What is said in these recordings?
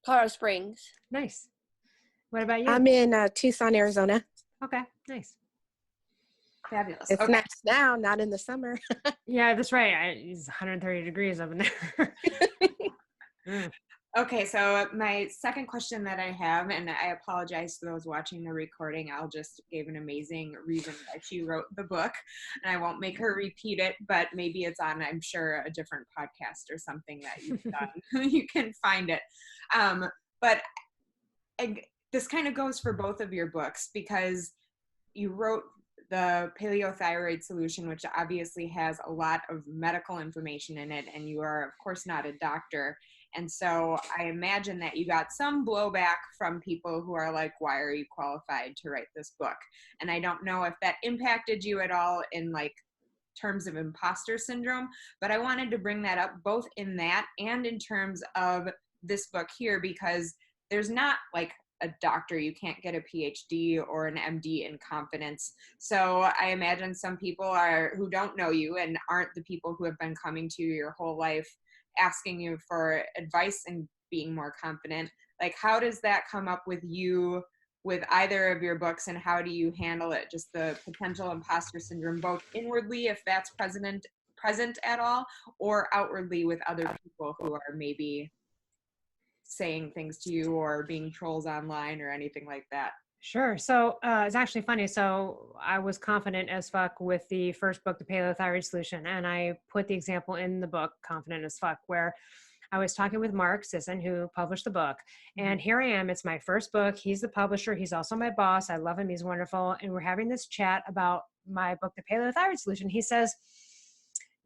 Colorado Springs. Nice. What about you? I'm in Tucson, Arizona. Okay, nice. Fabulous. It's Okay. nice now, not in the summer. Yeah, that's right. It's 130 degrees up in there. Okay, so my second question that I have, and I apologize to those watching the recording, Al just gave an amazing reason why she wrote the book, and I won't make her repeat it, but maybe it's on, I'm sure, a different podcast or something that you've done. You can find it. But this kind of goes for both of your books, because you wrote the paleothyroid solution, which obviously has a lot of medical information in it, and you are, of course, not a doctor. And so I imagine that you got some blowback from people who are like, why are you qualified to write this book? And I don't know if that impacted you at all in like terms of imposter syndrome, but I wanted to bring that up both in that and in terms of this book here, because there's not like a doctor, you can't get a PhD or an MD in confidence. So I imagine some people who don't know you and aren't the people who have been coming to you your whole life asking you for advice and being more confident. Like, how does that come up with you with either of your books, and how do you handle it? Just the potential imposter syndrome, both inwardly, if that's present at all, or outwardly with other people who are maybe saying things to you or being trolls online or anything like that. Sure. So it's actually funny. So I was confident as fuck with the first book, The Paleothyroid Solution. And I put the example in the book, Confident as Fuck, where I was talking with Mark Sisson, who published the book. And here I am. It's my first book. He's the publisher. He's also my boss. I love him. He's wonderful. And we're having this chat about my book, The Paleothyroid Solution. He says,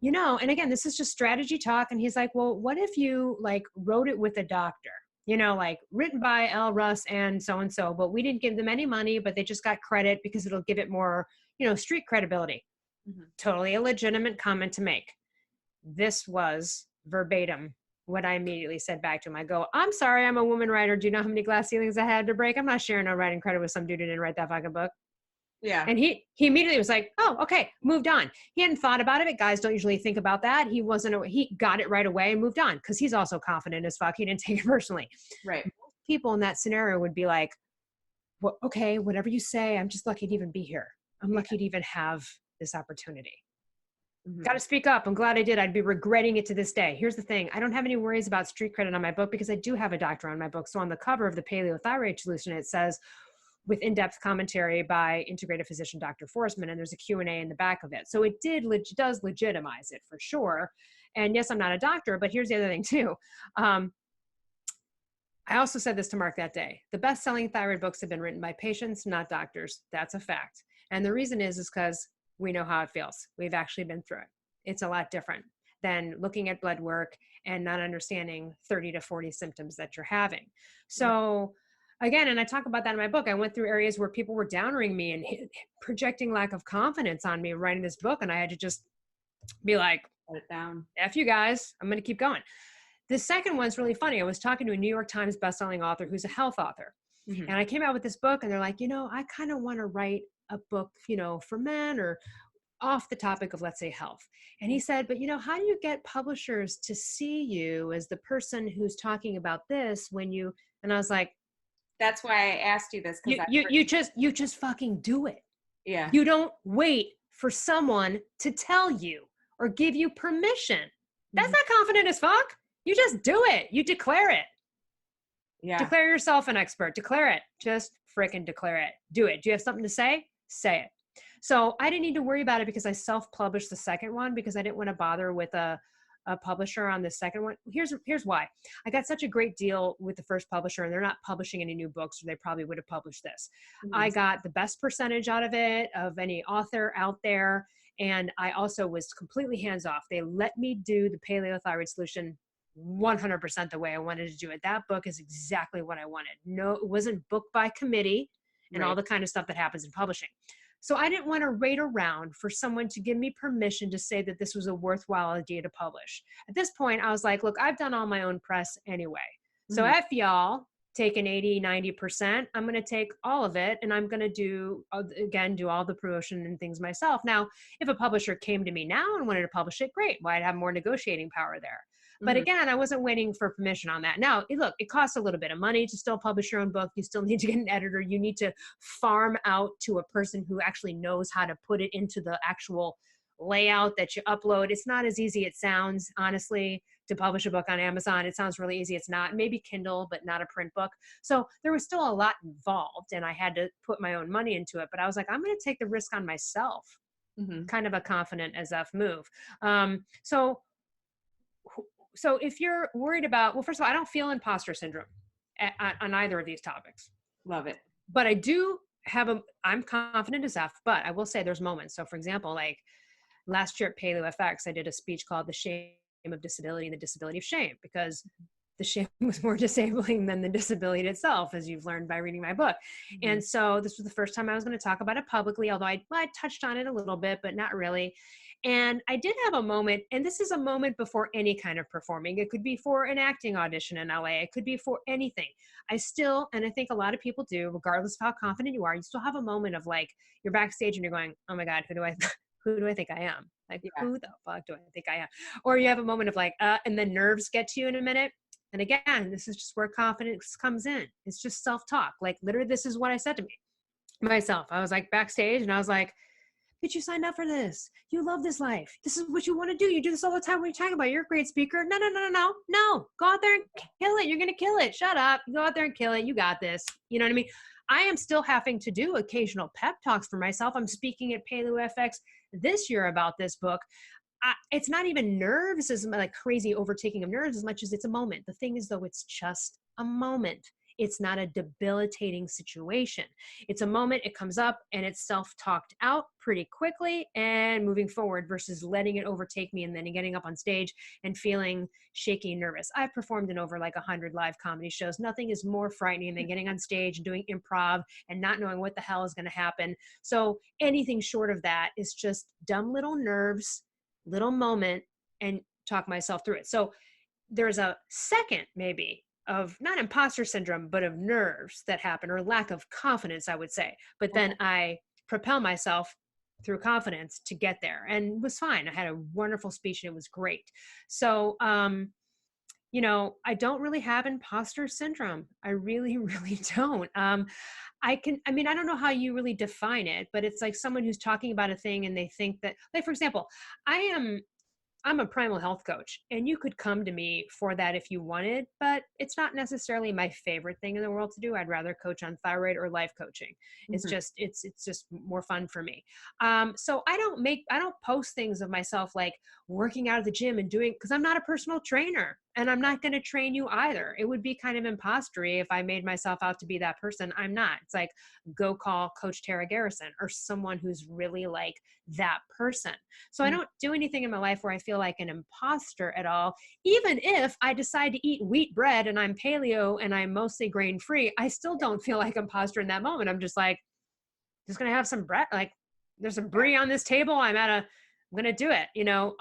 you know, and again, this is just strategy talk. And he's like, well, what if you like wrote it with a doctor? You know, like written by Elle Russ and so, but we didn't give them any money, but they just got credit because it'll give it more, you know, street credibility. Totally a legitimate comment to make. This was verbatim what I immediately said back to him. I go, I'm sorry, I'm a woman writer. Do you know how many glass ceilings I had to break? I'm not sharing no writing credit with some dude who didn't write that fucking book. Yeah. And he immediately was like, oh, okay, moved on. He hadn't thought about it. Guys don't usually think about that. He got it right away and moved on because he's also confident as fuck. He didn't take it personally. Right. Most people in that scenario would be like, well, okay, whatever you say, I'm just lucky to even be here. I'm lucky to even have this opportunity. Got to speak up. I'm glad I did. I'd be regretting it to this day. Here's the thing. I don't have any worries about street credit on my book because I do have a doctor on my book. So on the cover of the Paleothyroid Solution, it says, with in-depth commentary by integrative physician Dr. Forsman, and there's a Q&A in the back of it. So it does legitimize it for sure. And yes, I'm not a doctor, but here's the other thing too. I also said this to Mark that day. The best-selling thyroid books have been written by patients, not doctors. That's a fact. And the reason is because we know how it feels. We've actually been through it. It's a lot different than looking at blood work and not understanding 30 to 40 symptoms that you're having. So again, and I talk about that in my book, I went through areas where people were downering me and projecting lack of confidence on me writing this book. And I had to just be like, put it down. F you guys, I'm going to keep going. The second one's really funny. I was talking to a New York Times bestselling author who's a health author. And I came out with this book and they're like, you know, I kind of want to write a book, you know, for men or off the topic of, let's say, health. And he said, but you know, how do you get publishers to see you as the person who's talking about this when you, and I was like, that's why I asked you this. You just fucking do it. Yeah. You don't wait for someone to tell you or give you permission. That's not confident as fuck. You just do it. You declare it. Yeah. Declare yourself an expert. Declare it. Just freaking declare it. Do it. Do you have something to say? Say it. So I didn't need to worry about it because I self-published the second one because I didn't want to bother with a publisher on the second one. Here's why. I got such a great deal with the first publisher and they're not publishing any new books or they probably would have published this. I got the best percentage out of it of any author out there. And I also was completely hands-off. They let me do the Paleothyroid Solution 100% the way I wanted to do it. That book is exactly what I wanted. No, it wasn't book by committee and all the kind of stuff that happens in publishing. So I didn't want to wait around for someone to give me permission to say that this was a worthwhile idea to publish. At this point, I was like, look, I've done all my own press anyway. So F y'all taking 80, 90%, I'm going to take all of it and I'm going to do all the promotion and things myself. Now, if a publisher came to me now and wanted to publish it, great. Well, I'd have more negotiating power there. But again, I wasn't waiting for permission on that. Now, look, it costs a little bit of money to still publish your own book. You still need to get an editor. You need to farm out to a person who actually knows how to put it into the actual layout that you upload. It's not as easy as it sounds, honestly, to publish a book on Amazon. It sounds really easy. It's not. Maybe Kindle, but not a print book. So there was still a lot involved, and I had to put my own money into it. But I was like, I'm going to take the risk on myself. Kind of a confident as F move. So if you're worried about, well, first of all, I don't feel imposter syndrome on either of these topics. Love it. But I do I'm confident as F, but I will say there's moments. So for example, like last year at Paleo FX, I did a speech called The Shame of Disability and the Disability of Shame, because the shame was more disabling than the disability itself, as you've learned by reading my book. And so this was the first time I was going to talk about it publicly, although I touched on it a little bit, but not really. And I did have a moment, and this is a moment before any kind of performing. It could be for an acting audition in LA. It could be for anything. I think a lot of people do, regardless of how confident you are, you still have a moment of like, you're backstage and you're going, oh my God, who do I think I am? Like, who the fuck do I think I am? Or you have a moment of like, and then nerves get to you in a minute. And again, this is just where confidence comes in. It's just self-talk. Like literally, this is what I said to myself. I was like backstage and I was like, bitch, you signed up for this. You love this life. This is what you want to do. You do this all the time. What are you talking about? You're a great speaker. No. Go out there and kill it. You're going to kill it. Shut up. Go out there and kill it. You got this. You know what I mean? I am still having to do occasional pep talks for myself. I'm speaking at Paleo FX this year about this book. It's not even nerves, as like crazy overtaking of nerves, as much as it's a moment. The thing is, though, it's just a moment. It's not a debilitating situation. It's a moment, it comes up, and it's self-talked out pretty quickly and moving forward versus letting it overtake me and then getting up on stage and feeling shaky and nervous. I've performed in over like 100 live comedy shows. Nothing is more frightening than getting on stage and doing improv and not knowing what the hell is going to happen. So anything short of that is just dumb little nerves, little moment, and talk myself through it. So there's a second maybe of not imposter syndrome, but of nerves that happen, or lack of confidence, I would say. But then I propel myself through confidence to get there, and it was fine. I had a wonderful speech and it was great. So, you know, I don't really have imposter syndrome. I really, really don't. I don't know how you really define it, but it's like someone who's talking about a thing and they think that, like, for example, I'm a primal health coach, and you could come to me for that if you wanted, but it's not necessarily my favorite thing in the world to do. I'd rather coach on thyroid or life coaching. It's just more fun for me. So I don't post things of myself like working out at the gym and doing, because I'm not a personal trainer and I'm not going to train you either. It would be kind of impostery if I made myself out to be that person. I'm not. It's like, go call Coach Tara Garrison or someone who's really like that person. So I don't do anything in my life where I feel like an imposter at all. Even if I decide to eat wheat bread and I'm paleo and I'm mostly grain free, I still don't feel like imposter in that moment. I'm just like, just going to have some bread. Like, there's some brie on this table. I'm going to do it, you know?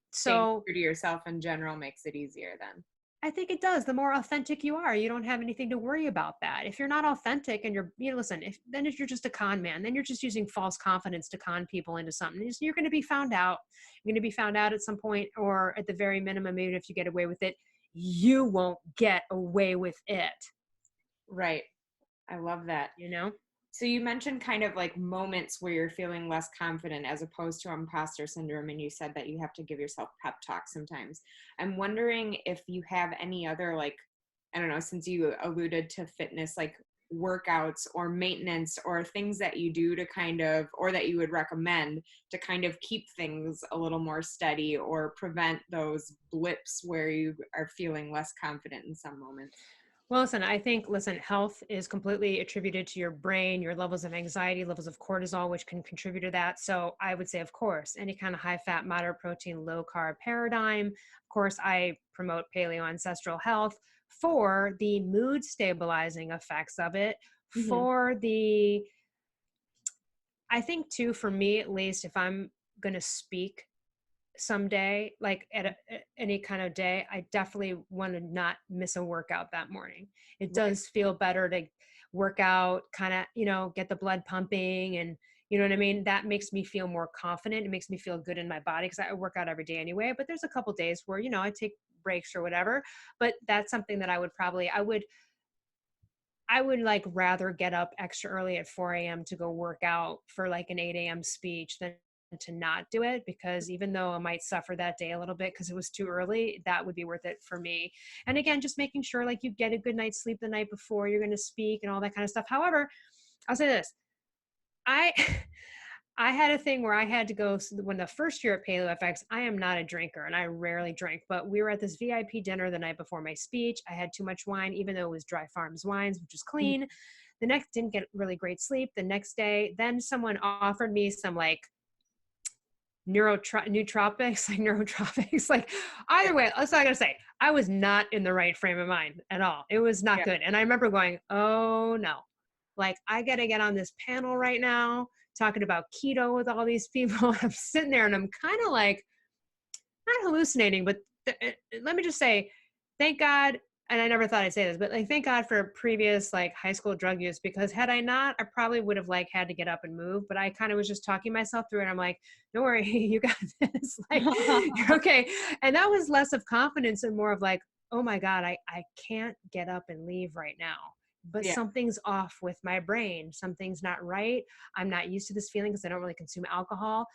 So being true to yourself in general makes it easier then. I think it does. The more authentic you are, you don't have anything to worry about that. If you're not authentic and listen, if you're just a con man, then you're just using false confidence to con people into something. You're going to be found out. You're going to be found out at some point, or at the very minimum, even if you get away with it, you won't get away with it. Right. I love that. You know? So you mentioned kind of like moments where you're feeling less confident as opposed to imposter syndrome, and you said that you have to give yourself pep talks sometimes. I'm wondering if you have any other, like, I don't know, since you alluded to fitness, like workouts or maintenance or things that you do to kind of, or that you would recommend to kind of keep things a little more steady or prevent those blips where you are feeling less confident in some moments. Well, listen, health is completely attributed to your brain, your levels of anxiety, levels of cortisol, which can contribute to that. So I would say, of course, any kind of high fat, moderate protein, low carb paradigm. Of course, I promote paleo ancestral health for the mood stabilizing effects of it, for the, I think too, for me, at least, if I'm going to speak someday, like at any kind of day, I definitely want to not miss a workout that morning. It does feel better to work out, kind of, get the blood pumping, and you know what I mean? That makes me feel more confident. It makes me feel good in my body because I work out every day anyway. But there's a couple days where, I take breaks or whatever. But that's something that I would like rather get up extra early at 4 a.m. to go work out for like an 8 a.m. speech than to not do it, because even though I might suffer that day a little bit because it was too early, that would be worth it for me. And again, just making sure like you get a good night's sleep the night before you're going to speak and all that kind of stuff. However, I'll say this. I I had a thing where I had to go when the first year at Paleo FX. I am not a drinker and I rarely drink, but we were at this VIP dinner the night before my speech. I had too much wine, even though it was Dry Farms wines, which is clean. The next didn't get really great sleep the next day. Then someone offered me some like nootropics, like either way, that's all I gotta say. I was not in the right frame of mind at all. It was not good. And I remember going, oh no, like I gotta get on this panel right now talking about keto with all these people. I'm sitting there and I'm kind of like, not hallucinating, but let me just say, thank God. And I never thought I'd say this, but like, thank God for previous like high school drug use, because had I not, I probably would have like had to get up and move, but I kind of was just talking myself through it. I'm like, don't worry, you got this. Like, you're okay. And that was less of confidence and more of like, oh my God, I can't get up and leave right now, but something's off with my brain. Something's not right. I'm not used to this feeling because I don't really consume alcohol.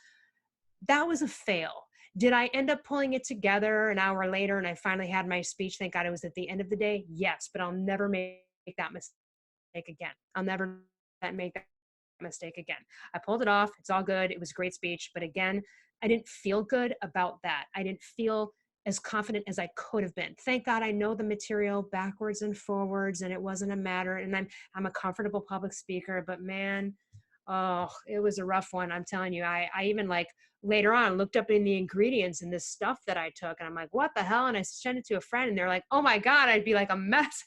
That was a fail. Did I end up pulling it together an hour later and I finally had my speech? Thank God it was at the end of the day. Yes, but I'll never make that mistake again. I'll never make that mistake again. I pulled it off. It's all good. It was a great speech. But again, I didn't feel good about that. I didn't feel as confident as I could have been. Thank God I know the material backwards and forwards, and it wasn't a matter. And I'm a comfortable public speaker, but man, oh, it was a rough one. I'm telling you, I even like later on looked up in the ingredients in this stuff that I took, and I'm like, what the hell? And I sent it to a friend and they're like, oh my God, I'd be like a mess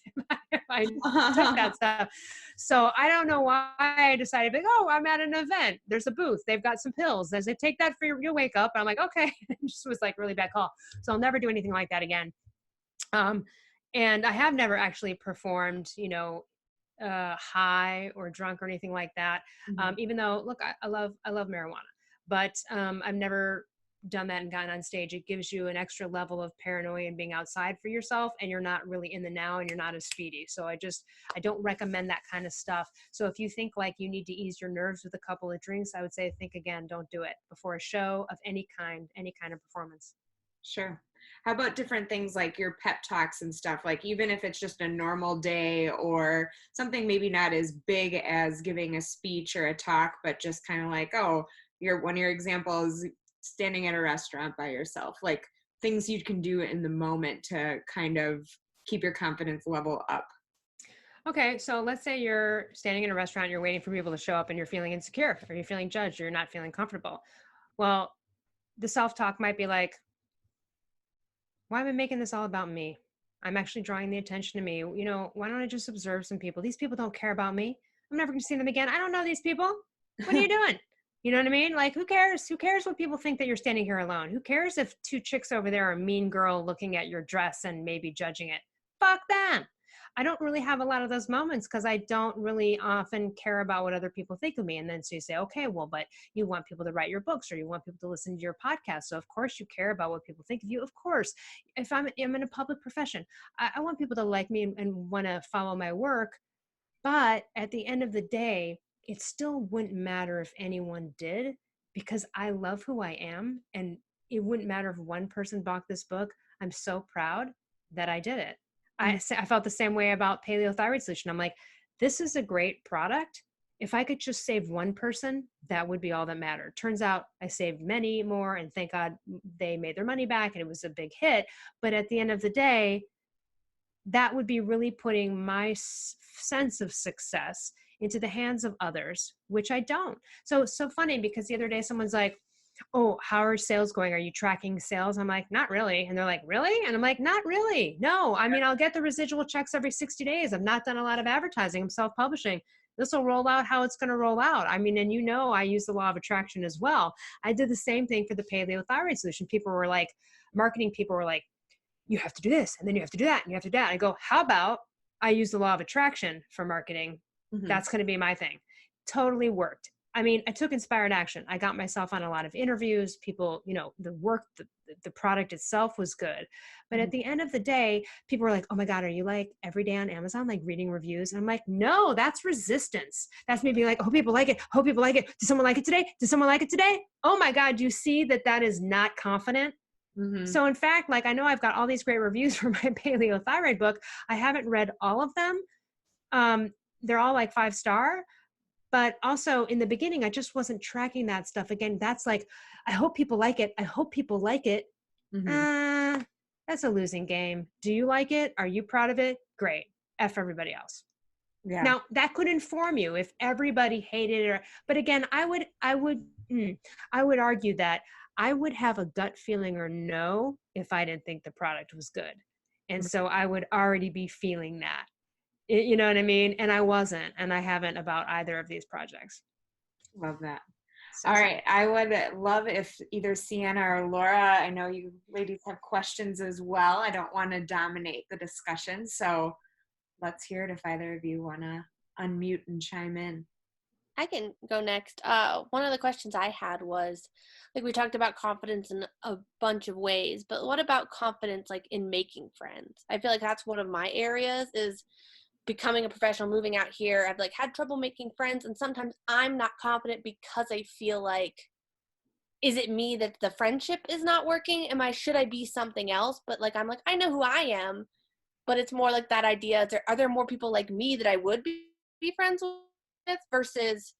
if I took that stuff. So I don't know why I decided, like, oh, I'm at an event. There's a booth. They've got some pills. As they take that for your wake up. And I'm like, okay. It just was like really bad call. So I'll never do anything like that again. And I have never actually performed, high or drunk or anything like that. Even though, look, I love marijuana, but I've never done that and gotten on stage. It gives you an extra level of paranoia and being outside for yourself, and you're not really in the now and you're not as speedy. So I don't recommend that kind of stuff. So if you think like you need to ease your nerves with a couple of drinks, I would say think again, don't do it before a show of any kind of performance. Sure. How about different things like your pep talks and stuff? Like even if it's just a normal day or something maybe not as big as giving a speech or a talk, but just kind of like, oh, one of your examples, standing at a restaurant by yourself, like things you can do in the moment to kind of keep your confidence level up. Okay, so let's say you're standing in a restaurant, you're waiting for people to show up and you're feeling insecure or you're feeling judged or you're not feeling comfortable. Well, the self-talk might be like, why am I making this all about me? I'm actually drawing the attention to me. Why don't I just observe some people? These people don't care about me. I'm never going to see them again. I don't know these people. What are you doing? You know what I mean? Like, who cares? Who cares what people think that you're standing here alone? Who cares if two chicks over there are a mean girl looking at your dress and maybe judging it? Fuck them. I don't really have a lot of those moments because I don't really often care about what other people think of me. And then so you say, okay, well, but you want people to write your books or you want people to listen to your podcast. So of course you care about what people think of you. Of course, if I'm in a public profession, I want people to like me and want to follow my work. But at the end of the day, it still wouldn't matter if anyone did, because I love who I am. And it wouldn't matter if one person bought this book. I'm so proud that I did it. I felt the same way about Paleo Thyroid Solution. I'm like, this is a great product. If I could just save one person, that would be all that mattered. Turns out I saved many more, and thank God they made their money back and it was a big hit. But at the end of the day, that would be really putting my sense of success into the hands of others, which I don't. So it's so funny because the other day someone's like, oh, how are sales going? Are you tracking sales? I'm like, not really. And they're like, really? And I'm like, not really. No, I mean, I'll get the residual checks every 60 days. I've not done a lot of advertising. I'm self-publishing. This will roll out how it's going to roll out. I mean, and I use the law of attraction as well. I did the same thing for the Paleo Thyroid Solution. Marketing people were like, you have to do this, and then you have to do that, and you have to do that. I go, how about I use the law of attraction for marketing? Mm-hmm. That's going to be my thing. Totally worked. I mean, I took inspired action. I got myself on a lot of interviews. People, the work, the product itself was good. But at Mhm. the end of the day, people were like, oh my God, are you like every day on Amazon, like reading reviews? And I'm like, no, that's resistance. That's me being like, oh, people like it. Hope people like it. Did someone like it today? Did someone like it today? Oh my God, you see that is not confident. Mhm. So in fact, like I know I've got all these great reviews for my paleothyroid book. I haven't read all of them. They're all like 5-star. But also in the beginning, I just wasn't tracking that stuff. Again, that's like, I hope people like it. I hope people like it. Mhm. Uh, that's a losing game. Do you like it? Are you proud of it? Great. F everybody else. Yeah. Now that could inform you if everybody hated it. But again, I would argue that I would have a gut feeling or no if I didn't think the product was good. And so I would already be feeling that. You know what I mean? And I wasn't, and I haven't about either of these projects. Love that. So, All right. I would love if either Sienna or Laura, I know you ladies have questions as well. I don't want to dominate the discussion. So let's hear it if either of you want to unmute and chime in. I can go next. One of the questions I had was, like, we talked about confidence in a bunch of ways, but what about confidence, like, in making friends? I feel like that's one of my areas is becoming a professional, moving out here. I've, like, had trouble making friends, and sometimes I'm not confident because I feel like, is it me that the friendship is not working? Should I be something else? But, like, I'm like, I know who I am, but it's more like that idea. Are there more people like me that I would be friends with versus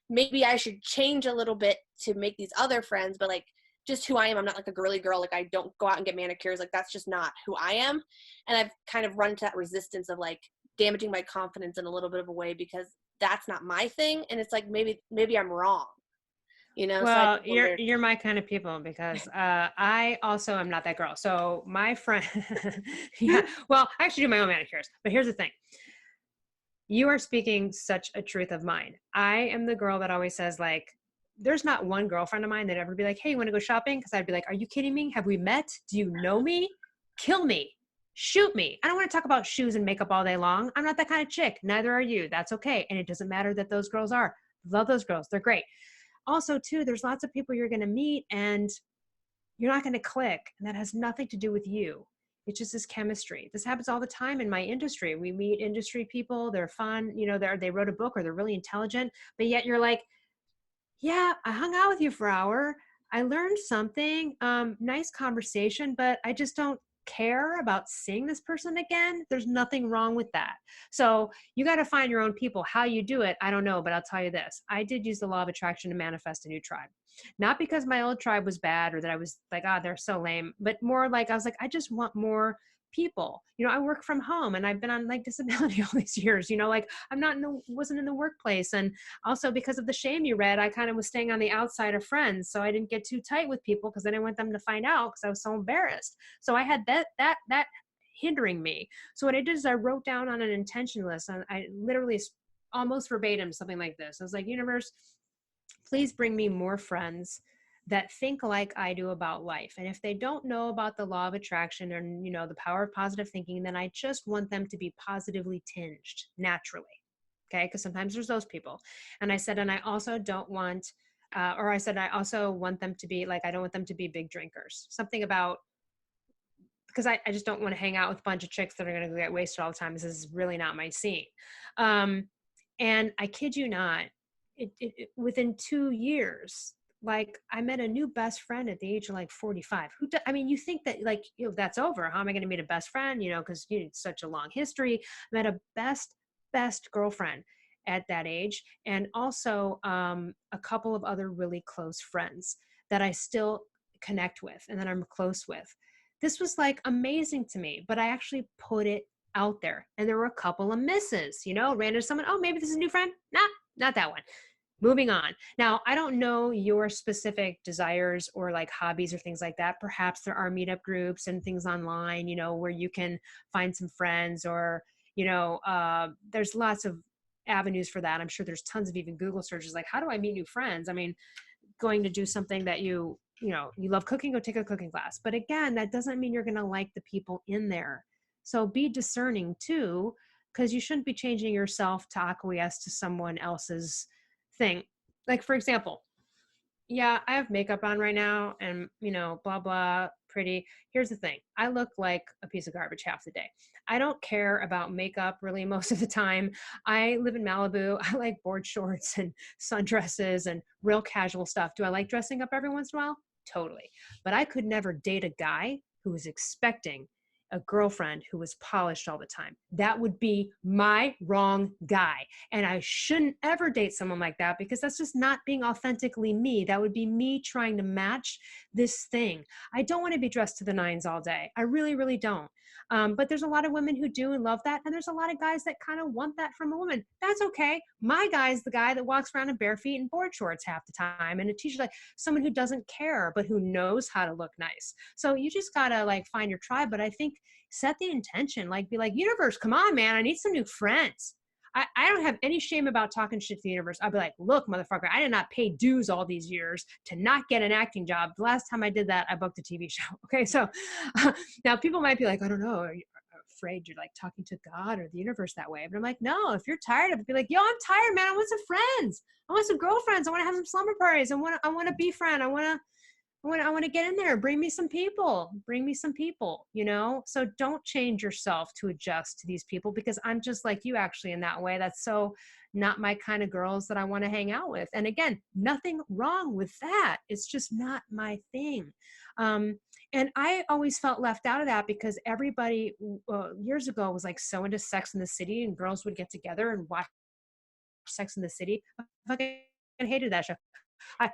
maybe I should change a little bit to make these other friends, but like just who I am. I'm not like a girly girl. Like I don't go out and get manicures. Like that's just not who I am. And I've kind of run into that resistance of like damaging my confidence in a little bit of a way because that's not my thing. And it's like, maybe I'm wrong, So I well, just wondered. you're my kind of people because I also am not that girl. So my friend, yeah. Well, I actually do my own manicures. But here's the thing: you are speaking such a truth of mine. I am the girl that always says like, there's not one girlfriend of mine that ever be like, hey, you want to go shopping? Because I'd be like, are you kidding me? Have we met? Do you know me? Kill me. Shoot me. I don't want to talk about shoes and makeup all day long. I'm not that kind of chick. Neither are you. That's okay. And it doesn't matter that those girls are. Love those girls. They're great. Also, too, there's lots of people you're going to meet and you're not going to click. And that has nothing to do with you. It's just this chemistry. This happens all the time in my industry. We meet industry people. They're fun. They wrote a book or they're really intelligent, but yet you're like, yeah, I hung out with you for an hour. I learned something, nice conversation, but I just don't care about seeing this person again. There's nothing wrong with that. So you got to find your own people. How you do it, I don't know, but I'll tell you this. I did use the law of attraction to manifest a new tribe. Not because my old tribe was bad or that I was like, they're so lame, but more like I was like, I just want more people. I work from home and I've been on like disability all these years, like wasn't in the workplace. And also because of the shame you read, I kind of was staying on the outside of friends. So I didn't get too tight with people because I didn't want them to find out because I was so embarrassed. So I had that hindering me. So what I did is I wrote down on an intention list and I literally almost verbatim something like this. I was like, universe, please bring me more friends that think like I do about life. And if they don't know about the law of attraction and, the power of positive thinking, then I just want them to be positively tinged naturally. Okay. Because sometimes there's those people. And I said, and I also don't want, I also want them to be like, I don't want them to be big drinkers. Something about, because I just don't want to hang out with a bunch of chicks that are going to get wasted all the time. This is really not my scene. And I kid you not, within 2 years, like I met a new best friend at the age of like 45. You think that like, that's over. How am I going to meet a best friend? Because it's such a long history. I met a best girlfriend at that age. And also a couple of other really close friends that I still connect with and that I'm close with. This was like amazing to me, but I actually put it out there and there were a couple of misses, ran into someone, oh, maybe this is a new friend. Nah, not that one. Moving on. Now, I don't know your specific desires or like hobbies or things like that. Perhaps there are meetup groups and things online, where you can find some friends or, there's lots of avenues for that. I'm sure there's tons of even Google searches like, how do I meet new friends? Going to do something that you love cooking, go take a cooking class. But again, that doesn't mean you're going to like the people in there. So be discerning too, because you shouldn't be changing yourself to acquiesce to someone else's thing. Like, for example, yeah, I have makeup on right now and, blah, blah, pretty. Here's the thing. I look like a piece of garbage half the day. I don't care about makeup really most of the time. I live in Malibu. I like board shorts and sundresses and real casual stuff. Do I like dressing up every once in a while? Totally. But I could never date a guy who was expecting a girlfriend who was polished all the time. That would be my wrong guy. And I shouldn't ever date someone like that because that's just not being authentically me. That would be me trying to match this thing. I don't want to be dressed to the nines all day. I really, really don't. But there's a lot of women who do and love that. And there's a lot of guys that kind of want that from a woman. That's okay. My guy's the guy that walks around in bare feet and board shorts half the time and a t-shirt, like someone who doesn't care, but who knows how to look nice. So you just gotta like find your tribe. But I think set the intention, like be like, universe, come on, man. I need some new friends. I don't have any shame about talking shit to the universe. I'll be like, look, motherfucker, I did not pay dues all these years to not get an acting job. The last time I did that, I booked a TV show. Okay, so now people might be like, I don't know, are you afraid you're like talking to God or the universe that way? But I'm like, no, if you're tired of it, be like, yo, I'm tired, man. I want some friends. I want some girlfriends. I want to have some slumber parties. I want to be friend. I want to get in there. Bring me some people, So don't change yourself to adjust to these people because I'm just like you actually in that way. That's so not my kind of girls that I want to hang out with. And again, nothing wrong with that. It's just not my thing. And I always felt left out of that because everybody years ago was like so into Sex in the City and girls would get together and watch Sex in the City. I fucking hated that show. I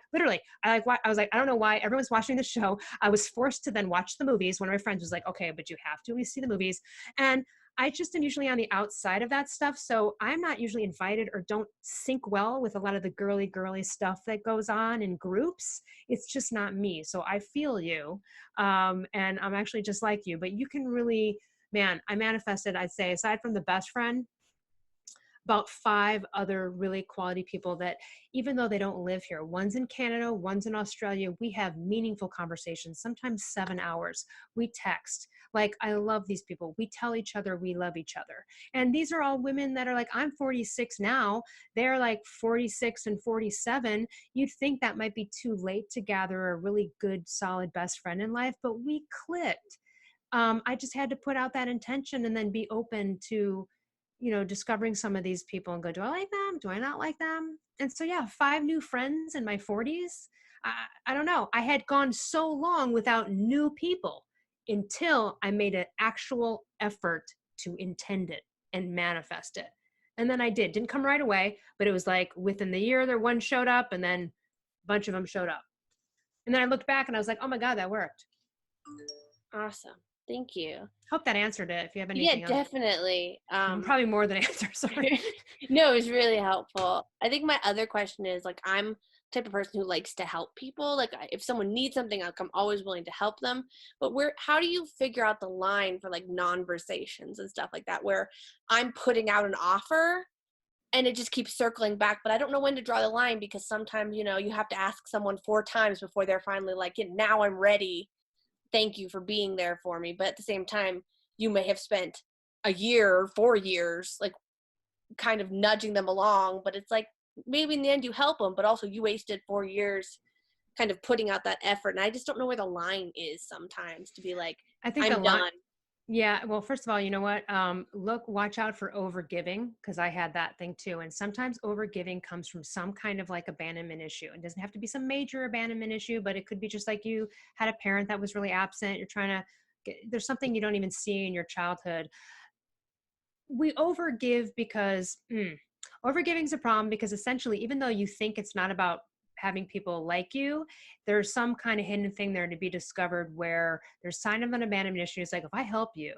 was like, I don't know why everyone's watching the show. I was forced to then watch the movies. One of my friends was like, okay, but you have to at least see the movies. And I just am usually on the outside of that stuff. So I'm not usually invited or don't sync well with a lot of the girly stuff that goes on in groups. It's just not me. So I feel you. And I'm actually just like you, but you can really, man, I manifested, I'd say, aside from the best friend, about 5 other really quality people that even though they don't live here, one's in Canada, one's in Australia, we have meaningful conversations, sometimes 7 hours. We text. Like, I love these people. We tell each other we love each other. And these are all women that are like, I'm 46 now. They're like 46 and 47. You'd think that might be too late to gather a really good, solid best friend in life, but we clicked. I just had to put out that intention and then be open to discovering some of these people and go, do I like them? Do I not like them? And so, yeah, 5 new friends in my 40s. I don't know. I had gone so long without new people until I made an actual effort to intend it and manifest it. And then I didn't come right away, but it was like within the year, there one showed up and then a bunch of them showed up. And then I looked back and I was like, oh my God, that worked. Awesome. Thank you. Hope that answered it. If you have anything else. Definitely. Probably more than answer. Sorry. No, it was really helpful. I think my other question is like, I'm the type of person who likes to help people. Like if someone needs something, I'm always willing to help them. But how do you figure out the line for like non-versations and stuff like that, where I'm putting out an offer and it just keeps circling back, but I don't know when to draw the line because sometimes, you have to ask someone 4 times before they're finally like, now I'm ready. Thank you for being there for me. But at the same time, you may have spent a year or 4 years, like kind of nudging them along, but it's like, maybe in the end you help them, but also you wasted 4 years kind of putting out that effort. And I just don't know where the line is sometimes to be like, I think I'm done. Yeah. Well, first of all, you know what? Watch out for overgiving because I had that thing too. And sometimes overgiving comes from some kind of like abandonment issue. It doesn't have to be some major abandonment issue, but it could be just like you had a parent that was really absent. You're trying to there's something you don't even see in your childhood. We overgive because overgiving is a problem because essentially, even though you think it's not about having people like you, there's some kind of hidden thing there to be discovered where there's sign of an abandonment issue. It's like, if I help you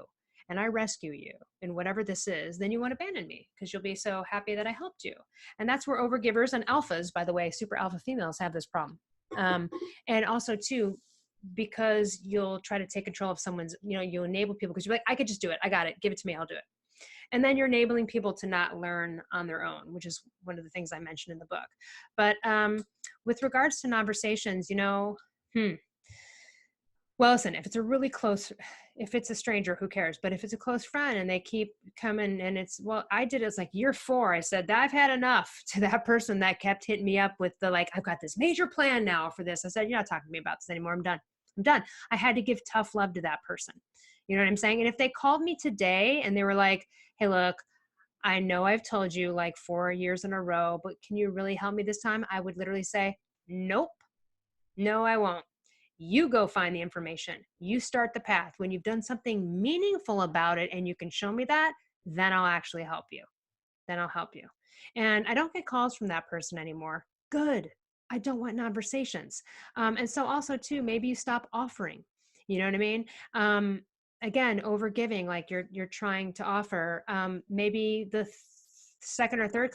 and I rescue you in whatever this is, then you won't abandon me because you'll be so happy that I helped you. And that's where overgivers and alphas, by the way, super alpha females have this problem. And also too, because you'll try to take control of someone's, you enable people because you're like, I could just do it. I got it. Give it to me. I'll do it. And then you're enabling people to not learn on their own, which is one of the things I mentioned in the book. But with regards to conversations, well, Well, listen, if it's a really close, if it's a stranger, who cares? But if it's a close friend and they keep coming and it's, well, I did it. It's like year 4. I said, I've had enough to that person that kept hitting me up with the, like, I've got this major plan now for this. I said, you're not talking to me about this anymore. I'm done. I'm done. I had to give tough love to that person. You know what I'm saying? And if they called me today and they were like, hey, look, I know I've told you like 4 years in a row, but can you really help me this time? I would literally say, nope, no, I won't. You go find the information. You start the path. When you've done something meaningful about it and you can show me that, then I'll actually help you. Then I'll help you. And I don't get calls from that person anymore. Good. I don't want conversations. And so also too, maybe you stop offering. You know what I mean? Again, over giving, like you're trying to offer. Maybe the second or third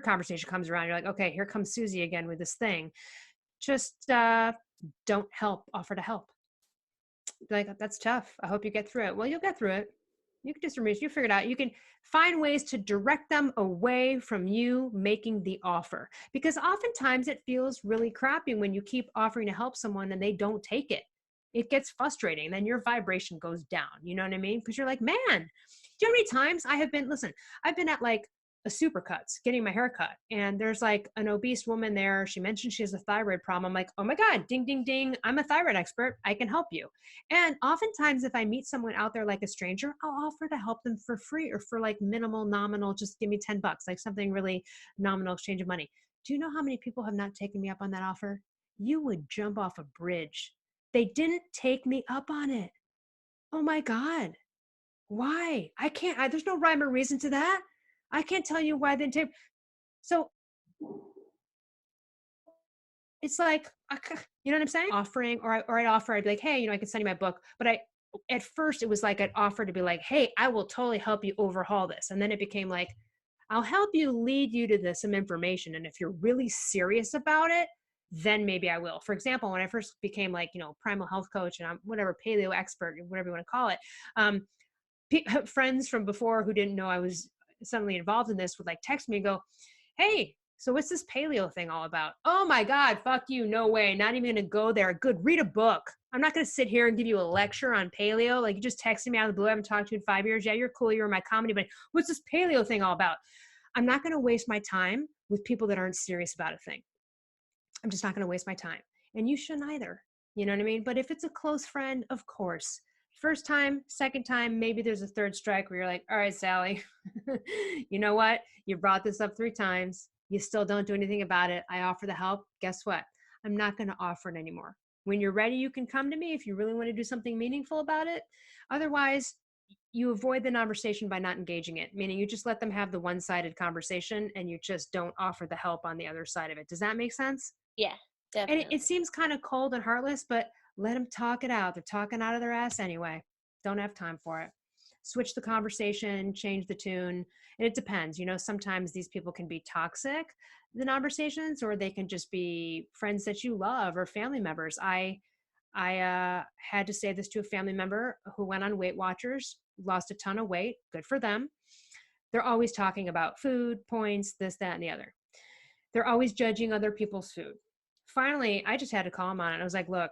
conversation comes around. You're like, okay, here comes Susie again with this thing. Just don't help, offer to help. Like, that's tough. I hope you get through it. Well, you'll get through it. You can just remove, you figure it out. You can find ways to direct them away from you making the offer, because oftentimes it feels really crappy when you keep offering to help someone and they don't take it. It gets frustrating. Then your vibration goes down. You know what I mean? Because you're like, man, do you know how many times I've been at like a Supercuts getting my hair cut, and there's like an obese woman there. She mentioned she has a thyroid problem. I'm like, oh my God, ding, ding, ding. I'm a thyroid expert. I can help you. And oftentimes if I meet someone out there like a stranger, I'll offer to help them for free or for like minimal, nominal, just give me $10, like something really nominal exchange of money. Do you know how many people have not taken me up on that offer? You would jump off a bridge. They didn't take me up on it. Oh my God. Why? I can't, there's no rhyme or reason to that. I can't tell you why they didn't take. So it's like, you know what I'm saying? Offering, or I'd offer, I'd be like, hey, I can send you my book. But at first it was like, I'd offer to be like, hey, I will totally help you overhaul this. And then it became like, I'll help you lead you to some information. And if you're really serious about it, then maybe I will. For example, when I first became like, primal health coach and I'm whatever, paleo expert, whatever you want to call it. Friends from before who didn't know I was suddenly involved in this would like text me and go, hey, so what's this paleo thing all about? Oh my God, fuck you. No way. Not even going to go there. Good. Read a book. I'm not going to sit here and give you a lecture on paleo. Like, you just texted me out of the blue. I haven't talked to you in 5 years. Yeah, you're cool. You're in my comedy, but what's this paleo thing all about? I'm not going to waste my time with people that aren't serious about a thing. I'm just not going to waste my time. And you shouldn't either. You know what I mean? But if it's a close friend, of course. First time, second time, maybe there's a third strike where you're like, all right, Sally, you know what? You brought this up 3 times. You still don't do anything about it. I offer the help. Guess what? I'm not going to offer it anymore. When you're ready, you can come to me if you really want to do something meaningful about it. Otherwise, you avoid the conversation by not engaging it, meaning you just let them have the one-sided conversation and you just don't offer the help on the other side of it. Does that make sense? Yeah, And definitely. it seems kind of cold and heartless, but let them talk it out. They're talking out of their ass anyway. Don't have time for it. Switch the conversation, change the tune. And it depends. Sometimes these people can be toxic, the conversations, or they can just be friends that you love or family members. I had to say this to a family member who went on Weight Watchers, lost a ton of weight. Good for them. They're always talking about food, points, this, that, and the other. They're always judging other people's food. Finally, I just had to call them on it. I was like, look,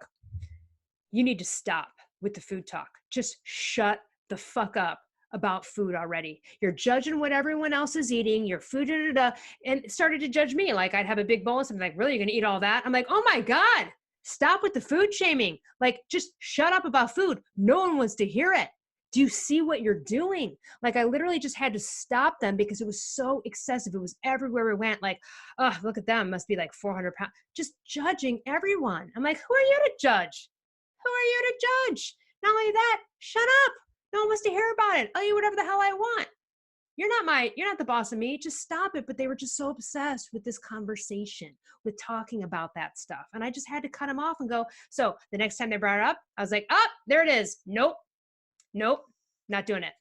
you need to stop with the food talk. Just shut the fuck up about food already. You're judging what everyone else is eating, your food, and started to judge me. Like, I'd have a big bowl and something like, really, you're going to eat all that? I'm like, oh my God, stop with the food shaming. Like, just shut up about food. No one wants to hear it. Do you see what you're doing? Like, I literally just had to stop them because it was so excessive. It was everywhere we went. Like, oh, look at them. Must be like 400 pounds. Just judging everyone. I'm like, who are you to judge? Who are you to judge? Not only that, shut up. No one wants to hear about it. I'll eat whatever the hell I want. You're not the boss of me. Just stop it. But they were just so obsessed with this conversation, with talking about that stuff. And I just had to cut them off and go, so the next time they brought it up, I was like, oh, there it is. Nope, not doing it.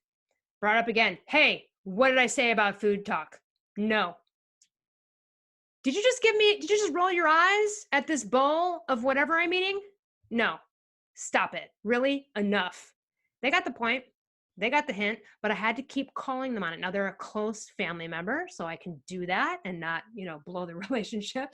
Brought up again. Hey, what did I say about food talk? No. Did you just roll your eyes at this bowl of whatever I'm eating? No. Stop it. Really? Enough. They got the point. They got the hint, but I had to keep calling them on it. Now they're a close family member, so I can do that and not, blow the relationship.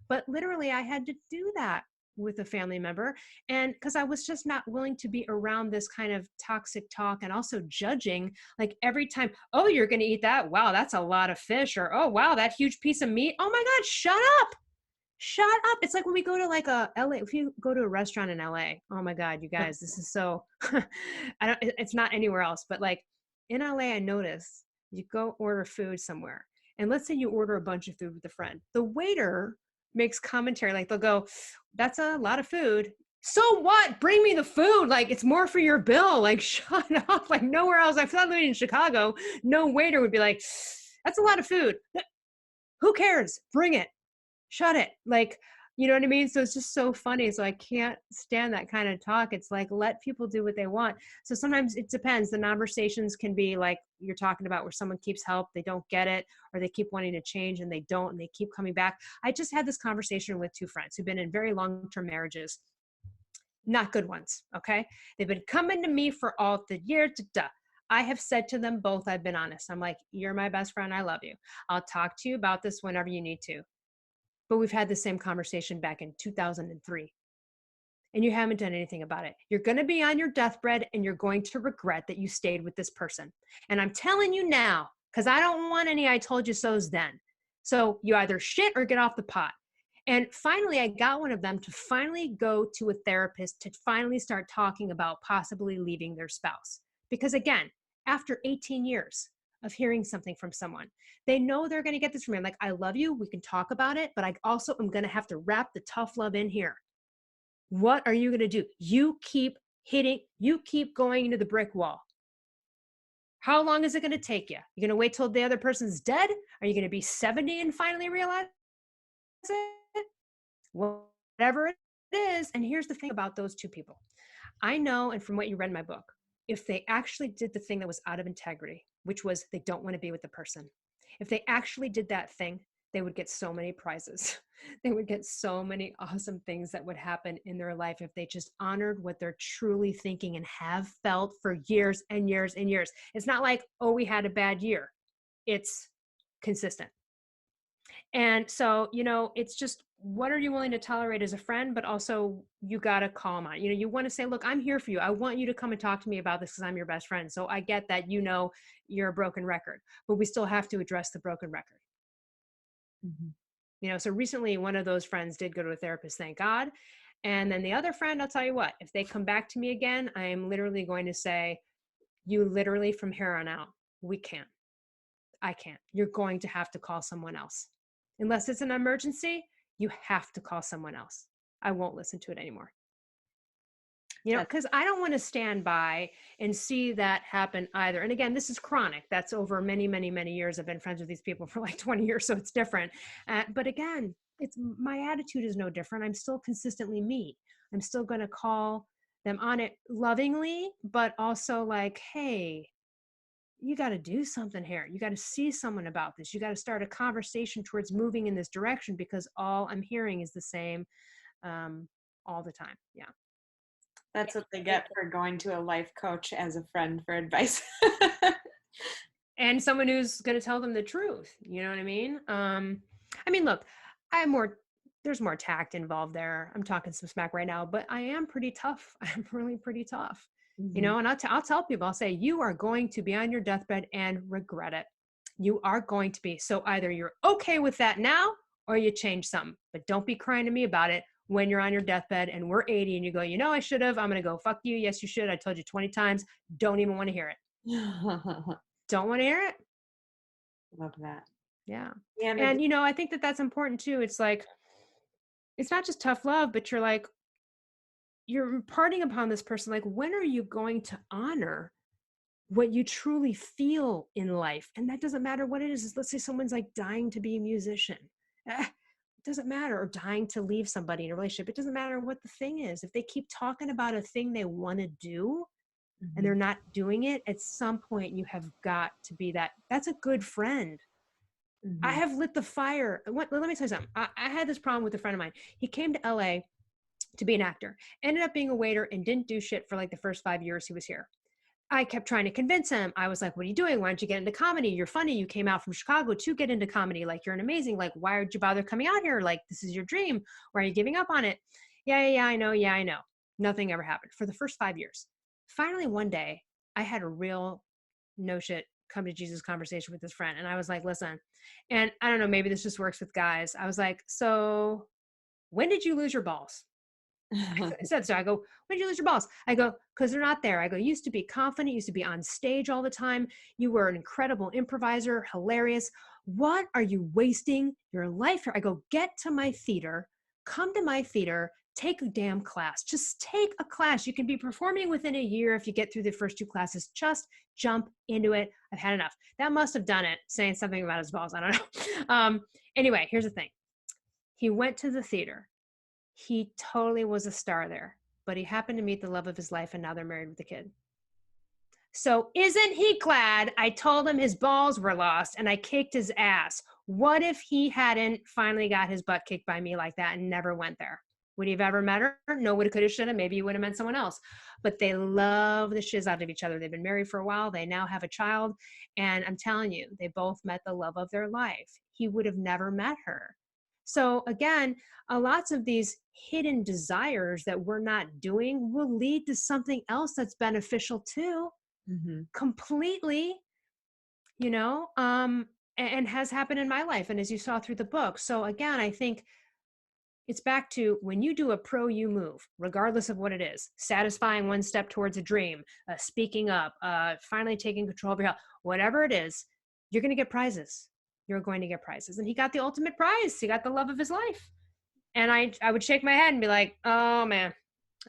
But literally I had to do that. with a family member. And because I was just not willing to be around this kind of toxic talk and also judging, like every time, oh, you're going to eat that? Wow, that's a lot of fish. Or, oh, wow, that huge piece of meat. Oh my God, shut up. Shut up. It's like when we go to like a LA, if you go to a restaurant in LA, oh my God, you guys, this is so, it's not anywhere else, but like in LA, I notice you go order food somewhere. And let's say you order a bunch of food with a friend. The waiter makes commentary, like they'll go, that's a lot of food. So what? Bring me the food. Like it's more for your bill. Like shut up. Like nowhere else. I feel like living in Chicago, no waiter would be like, that's a lot of food. Who cares? Bring it. Shut it. Like, you know what I mean? So it's just so funny. So I can't stand that kind of talk. It's like, let people do what they want. So sometimes it depends. The conversations can be like you're talking about where someone keeps help, they don't get it, or they keep wanting to change and they don't, and they keep coming back. I just had this conversation with two friends who've been in very long-term marriages, not good ones. Okay. They've been coming to me for all the years. I have said to them both, I've been honest. I'm like, you're my best friend. I love you. I'll talk to you about this whenever you need to. But we've had the same conversation back in 2003. And you haven't done anything about it. You're going to be on your deathbed and you're going to regret that you stayed with this person. And I'm telling you now, because I don't want any I told you so's then. So you either shit or get off the pot. And finally, I got one of them to finally go to a therapist to finally start talking about possibly leaving their spouse. Because again, after 18 years of hearing something from someone, they know they're going to get this from me. I'm like, I love you. We can talk about it, but I also am going to have to wrap the tough love in here. What are you going to do? You keep going into the brick wall. How long is it going to take you? You're going to wait till the other person's dead? Are you going to be 70 and finally realize it? Whatever it is. And here's the thing about those two people. I know, and from what you read in my book, if they actually did the thing that was out of integrity, which was they don't want to be with the person, if they actually did that thing, they would get so many prizes. They would get so many awesome things that would happen in their life if they just honored what they're truly thinking and have felt for years and years and years. It's not like, oh, we had a bad year. It's consistent. And so, it's just, what are you willing to tolerate as a friend? But also you got to call them on. You want to say, look, I'm here for you. I want you to come and talk to me about this because I'm your best friend. So I get that, you're a broken record, but we still have to address the broken record. Mm-hmm. So recently one of those friends did go to a therapist, thank God. And then the other friend, I'll tell you what, if they come back to me again, I am literally going to say, you literally from here on out, I can't. You're going to have to call someone else. Unless it's an emergency, you have to call someone else. I won't listen to it anymore. Because I don't want to stand by and see that happen either. And again, this is chronic. That's over many, many, many years. I've been friends with these people for like 20 years, so it's different. But again, my attitude is no different. I'm still consistently me. I'm still going to call them on it lovingly, but also like, hey, you got to do something here. You got to see someone about this. You got to start a conversation towards moving in this direction, because all I'm hearing is the same all the time. Yeah. That's what they get for going to a life coach as a friend for advice. And someone who's going to tell them the truth. You know what I mean? Look, there's more tact involved there. I'm talking some smack right now, but I am pretty tough. I'm really pretty tough. Mm-hmm. And I'll tell people, I'll say, you are going to be on your deathbed and regret it. You are going to be. So either you're okay with that now or you change something, but don't be crying to me about it when you're on your deathbed and we're 80 and you go, I should have, I'm going to go, fuck you. Yes, you should. I told you 20 times. Don't even want to hear it. Don't want to hear it. Love that. Yeah. And I think that's important too. It's like, it's not just tough love, but you're like, you're imparting upon this person, like, when are you going to honor what you truly feel in life? And that doesn't matter what it is. Let's say someone's like dying to be a musician. It doesn't matter. Or dying to leave somebody in a relationship. It doesn't matter what the thing is. If they keep talking about a thing they want to do, mm-hmm. and they're not doing it, at some point you have got to be that's a good friend. Mm-hmm. I have lit the fire. Let me tell you something. I had this problem with a friend of mine. He came to LA to be an actor, ended up being a waiter, and didn't do shit for like the first 5 years he was here. I kept trying to convince him. I was like, what are you doing? Why don't you get into comedy? You're funny. You came out from Chicago to get into comedy. Like, you're an amazing, like, why would you bother coming out here? Like, this is your dream. Why are you giving up on it? Yeah, I know. Yeah, I know. Nothing ever happened for the first 5 years. Finally, one day, I had a real no shit come to Jesus conversation with this friend. And I was like, listen, and I don't know, maybe this just works with guys. I was like, so when did you lose your balls? I said so. I go, when did you lose your balls? I go, because they're not there. I go, you used to be confident, used to be on stage all the time. You were an incredible improviser, hilarious. What are you wasting your life here? I go, get to my theater, come to my theater, take a damn class. Just take a class. You can be performing within a year if you get through the first 2 classes. Just jump into it. I've had enough. That must have done it, saying something about his balls. I don't know. Anyway, here's the thing. He went to the theater. He totally was a star there, but he happened to meet the love of his life and now they're married with a kid. So isn't he glad I told him his balls were lost and I kicked his ass? What if he hadn't finally got his butt kicked by me like that and never went there? Would he have ever met her? No, woulda, coulda, shoulda. Maybe he would have met someone else. But they love the shiz out of each other. They've been married for a while. They now have a child. And I'm telling you, they both met the love of their life. He would have never met her. So again, lots of these hidden desires that we're not doing will lead to something else that's beneficial too. Mm-hmm. Completely, and has happened in my life. And as you saw through the book. So again, I think it's back to when you do a pro you move, regardless of what it is, satisfying one step towards a dream, speaking up, finally taking control of your health, whatever it is, you're going to get prizes. You're going to get prizes. And he got the ultimate prize. He got the love of his life. And I would shake my head and be like, oh man,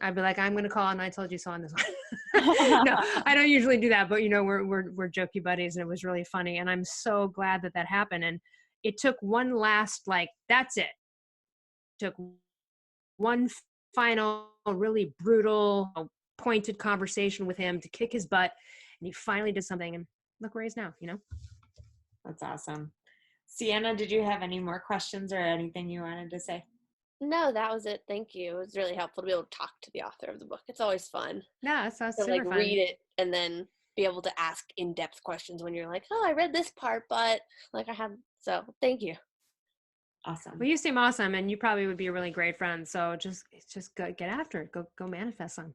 I'd be like, I'm going to call and I told you so on this one. No, I don't usually do that, but we're jokey buddies and it was really funny. And I'm so glad that happened. And it took one last, that's it. Took one final really brutal, pointed conversation with him to kick his butt. And he finally did something and look where he is now, That's awesome. Sienna, did you have any more questions or anything you wanted to say? No, that was it. Thank you. It was really helpful to be able to talk to the author of the book. It's always fun Yeah, it's to super fun. read it and then be able to ask in-depth questions when you're like, oh, I read this part, but so thank you. Awesome. Well, you seem awesome and you probably would be a really great friend. So just go, get after it. Go manifest some.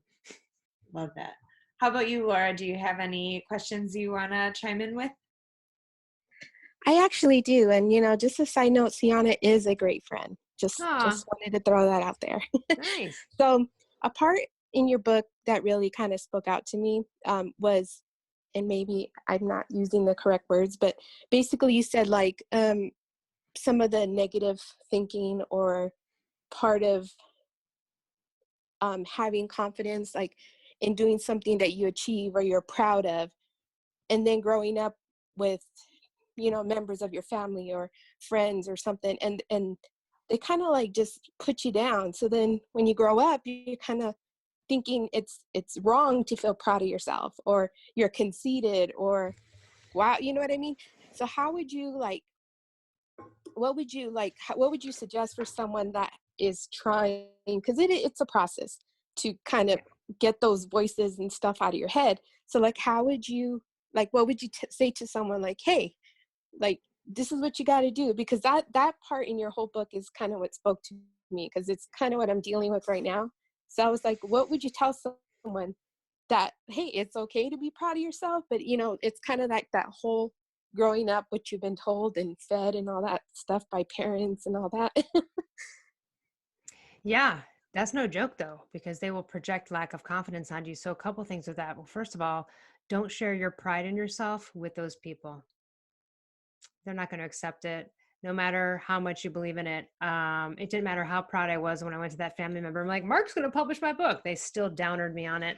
Love that. How about you, Laura? Do you have any questions you want to chime in with? I actually do. And, just a side note, Sienna is a great friend. Just wanted to throw that out there. Nice. So a part in your book that really kind of spoke out to me was, and maybe I'm not using the correct words, but basically you said some of the negative thinking or part of having confidence, in doing something that you achieve or you're proud of, and then growing up with members of your family or friends or something, and they kind of just put you down. So then when you grow up, you're kind of thinking it's wrong to feel proud of yourself, or you're conceited, or wow, you know what I mean? So how would you what would you suggest for someone that is trying, because it's a process to kind of get those voices and stuff out of your head. So how would you what would you say to someone hey, this is what you got to do? Because that part in your whole book is kind of what spoke to me, because it's kind of what I'm dealing with right now. So I was like, what would you tell someone that, hey, it's okay to be proud of yourself, but it's kind of like that whole growing up, what you've been told and fed and all that stuff by parents and all that. Yeah, that's no joke though, because they will project lack of confidence on you. So a couple things with that. Well, first of all, don't share your pride in yourself with those people. They're not going to accept it, no matter how much you believe in it. It didn't matter how proud I was when I went to that family member. I'm like, Mark's going to publish my book. They still downered me on it.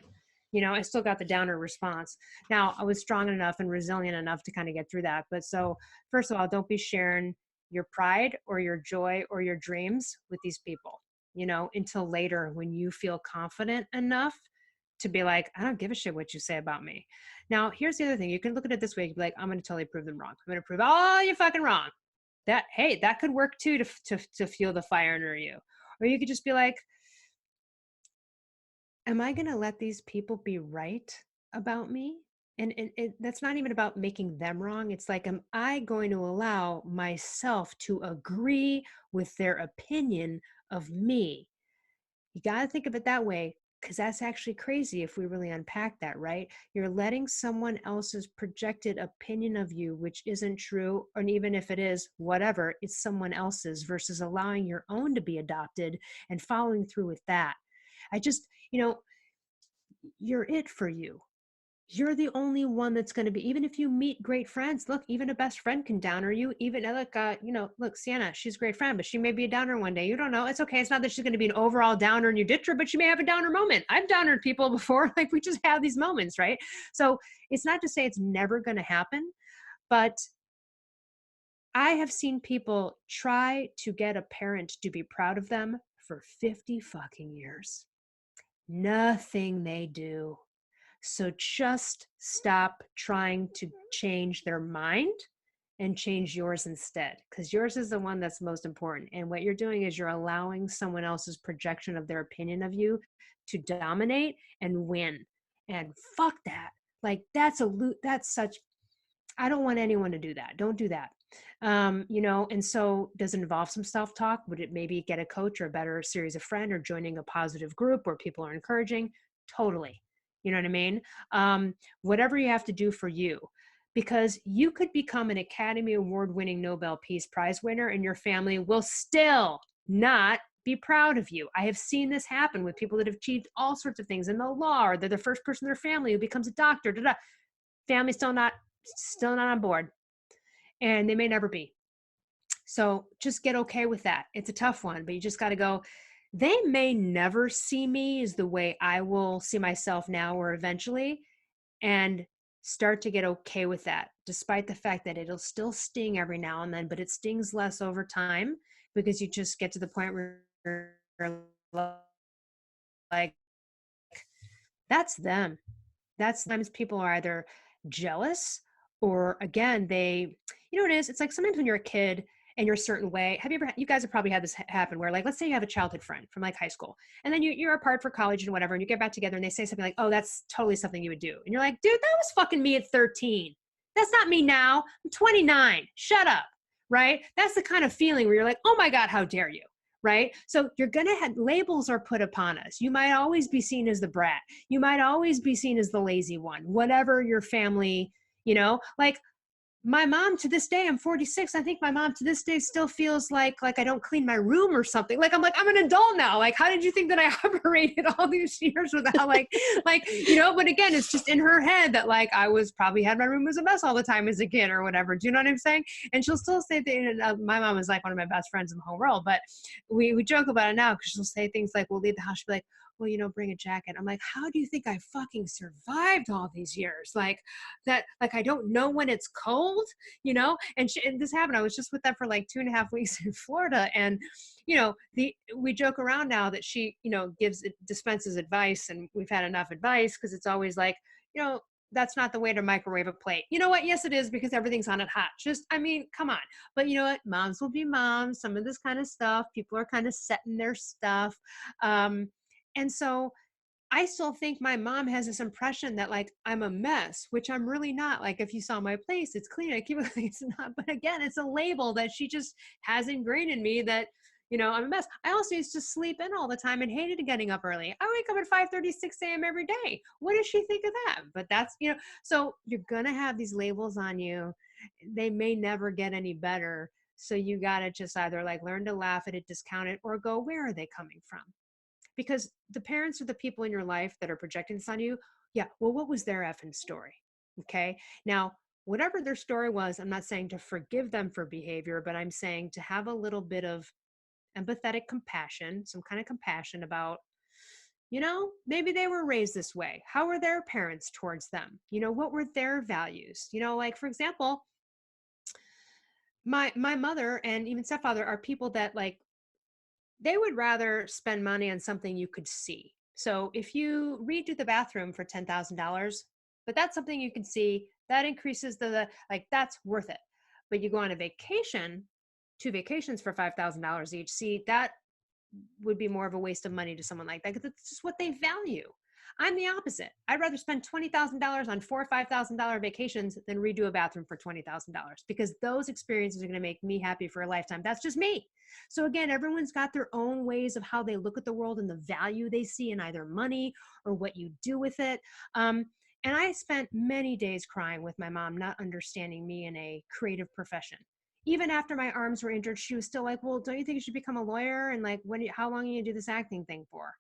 I still got the downer response. Now, I was strong enough and resilient enough to kind of get through that. But so, first of all, don't be sharing your pride or your joy or your dreams with these people, until later when you feel confident enough to be like, I don't give a shit what you say about me. Now, here's the other thing. You can look at it this way. You can be like, I'm going to totally prove them wrong. I'm going to prove all you fucking wrong. That could work too, to fuel the fire under you. Or you could just be like, am I going to let these people be right about me? And that's not even about making them wrong. It's like, am I going to allow myself to agree with their opinion of me? You got to think of it that way, because that's actually crazy if we really unpack that, right? You're letting someone else's projected opinion of you, which isn't true, and even if it is, whatever, it's someone else's, versus allowing your own to be adopted and following through with that. I just, you're it for you. You're the only one that's going to be, even if you meet great friends, look, even a best friend can downer you. Even look, Sienna, she's a great friend, but she may be a downer one day. You don't know. It's okay. It's not that she's going to be an overall downer and you ditch her, but she may have a downer moment. I've downered people before. Like, we just have these moments, right? So it's not to say it's never going to happen, but I have seen people try to get a parent to be proud of them for 50 fucking years. Nothing they do. So just stop trying to change their mind and change yours instead, because yours is the one that's most important. And what you're doing is you're allowing someone else's projection of their opinion of you to dominate and win. And fuck that. Like, that's such, I don't want anyone to do that. Don't do that. And so does it involve some self-talk? Would it maybe get a coach or a better series of friends, or joining a positive group where people are encouraging? Totally. You know what I mean? Whatever you have to do for you, because you could become an Academy Award winning Nobel Peace Prize winner and your family will still not be proud of you. I have seen this happen with people that have achieved all sorts of things in the law, or they're the first person in their family who becomes a doctor. Family still not on board, and they may never be. So just get okay with that. It's a tough one, but you just got to go, they may never see me as the way I will see myself now or eventually, and start to get okay with that, despite the fact that it'll still sting every now and then, but it stings less over time, because you just get to the point where you're like, that's them. That's sometimes people are either jealous, or again, what it is? It's like sometimes when you're a kid and you're a certain way. You guys have probably had this happen where, like, let's say you have a childhood friend from like high school, and then you're apart for college and whatever, and you get back together and they say something like, oh, that's totally something you would do. And you're like, dude, that was fucking me at 13. That's not me now. I'm 29. Shut up. Right? That's the kind of feeling where you're like, oh my God, how dare you? Right? So you're going to have labels are put upon us. You might always be seen as the brat. You might always be seen as the lazy one, whatever your family, like my mom to this day, I'm 46. I think my mom to this day still feels like I don't clean my room or something. Like, I'm an adult now. Like, how did you think that I operated all these years without but again, it's just in her head that like, I was probably had my room as a mess all the time as a kid or whatever. Do you know what I'm saying? And she'll still say things. My mom is like one of my best friends in the whole world, but we joke about it now, because she'll say things like, we'll leave the house. She'll be like, well, bring a jacket. I'm like, how do you think I fucking survived all these years? Like that, like, I don't know when it's cold, and this happened. I was just with them for like 2.5 weeks in Florida. And, we joke around now that she, dispenses advice, and we've had enough advice, because it's always like, that's not the way to microwave a plate. You know what? Yes, it is, because everything's on it hot. Come on. But you know what? Moms will be moms. Some of this kind of stuff, people are kind of setting their stuff. And so I still think my mom has this impression that like I'm a mess, which I'm really not. Like, if you saw my place, it's clean. I keep it clean. It's not. But again, it's a label that she just has ingrained in me that, I'm a mess. I also used to sleep in all the time and hated getting up early. I wake up at 5:30, 6 a.m. every day. What does she think of that? But that's, so you're going to have these labels on you. They may never get any better. So you got to just either like learn to laugh at it, discount it, or go, where are they coming from? Because the parents are the people in your life that are projecting this on you. Yeah, well, what was their effing story? Okay. Now, whatever their story was, I'm not saying to forgive them for behavior, but I'm saying to have a little bit of empathetic compassion, some kind of compassion about, maybe they were raised this way. How were their parents towards them? What were their values? Like, for example, my mother and even stepfather are people that like, they would rather spend money on something you could see. So if you redo the bathroom for $10,000, but that's something you can see, that increases that's worth it. But you go on a vacation, 2 vacations for $5,000 each, see, that would be more of a waste of money to someone like that, because it's just what they value. I'm the opposite. I'd rather spend $20,000 on $4,000 or $5,000 vacations than redo a bathroom for $20,000 because those experiences are going to make me happy for a lifetime. That's just me. So again, everyone's got their own ways of how they look at the world and the value they see in either money or what you do with it. And I spent many days crying with my mom, not understanding me in a creative profession. Even after my arms were injured, she was still like, well, don't you think you should become a lawyer? And like, how long are you going to do this acting thing for?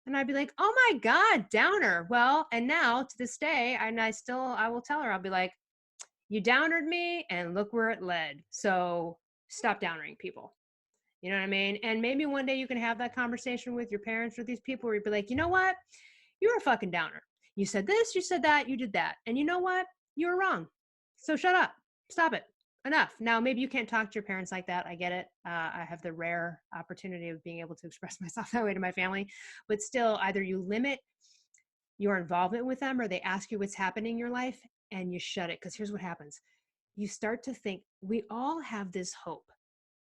And I'd be like, oh my God, downer. Well, and now to this day, I will tell her, I'll be like, you downered me and look where it led. So stop downering people. You know what I mean? And maybe one day you can have that conversation with your parents or these people where you'd be like, you know what? You're a fucking downer. You said this, you said that, you did that. And you know what? You were wrong. So shut up. Stop it. Enough. Now, maybe you can't talk to your parents like that. I get it. I have the rare opportunity of being able to express myself that way to my family. But still, either you limit your involvement with them or they ask you what's happening in your life and you shut it. Because here's what happens. You start to think, we all have this hope.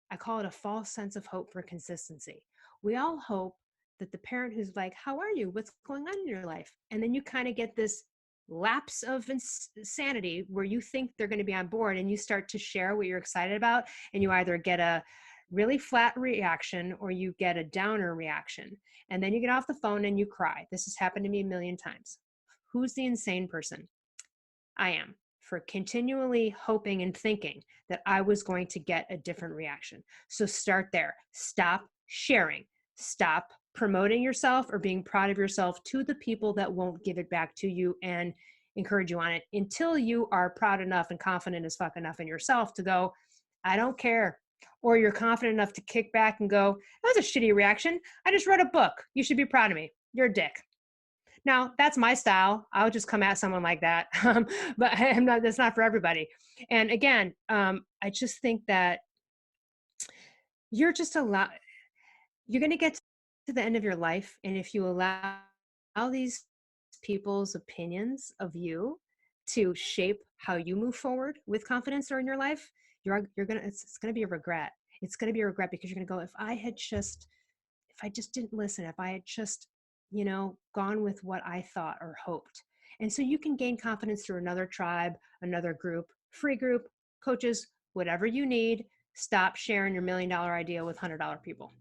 I call it a false sense of hope for consistency. We all hope that the parent who's like, how are you? What's going on in your life? And then you kind of get this lapse of insanity where you think they're going to be on board and you start to share what you're excited about. And you either get a really flat reaction or you get a downer reaction. And then you get off the phone and you cry. This has happened to me a million times. Who's the insane person? I am, for continually hoping and thinking that I was going to get a different reaction. So start there. Stop sharing. Stop promoting yourself or being proud of yourself to the people that won't give it back to you and encourage you on it until you are proud enough and confident as fuck enough in yourself to go, I don't care. Or you're confident enough to kick back and go, that was a shitty reaction. I just wrote a book. You should be proud of me. You're a dick. Now, that's my style. I'll just come at someone like that. But that's not for everybody. And again, I just think that you're going to get to the end of your life. And if you allow these people's opinions of you to shape how you move forward with confidence or in your life, it's going to be a regret. It's going to be a regret because you're going to go, if I just didn't listen, if I had just, gone with what I thought or hoped. And so you can gain confidence through another tribe, another group, free group, coaches, whatever you need. Stop sharing your $1 million idea with $100 people.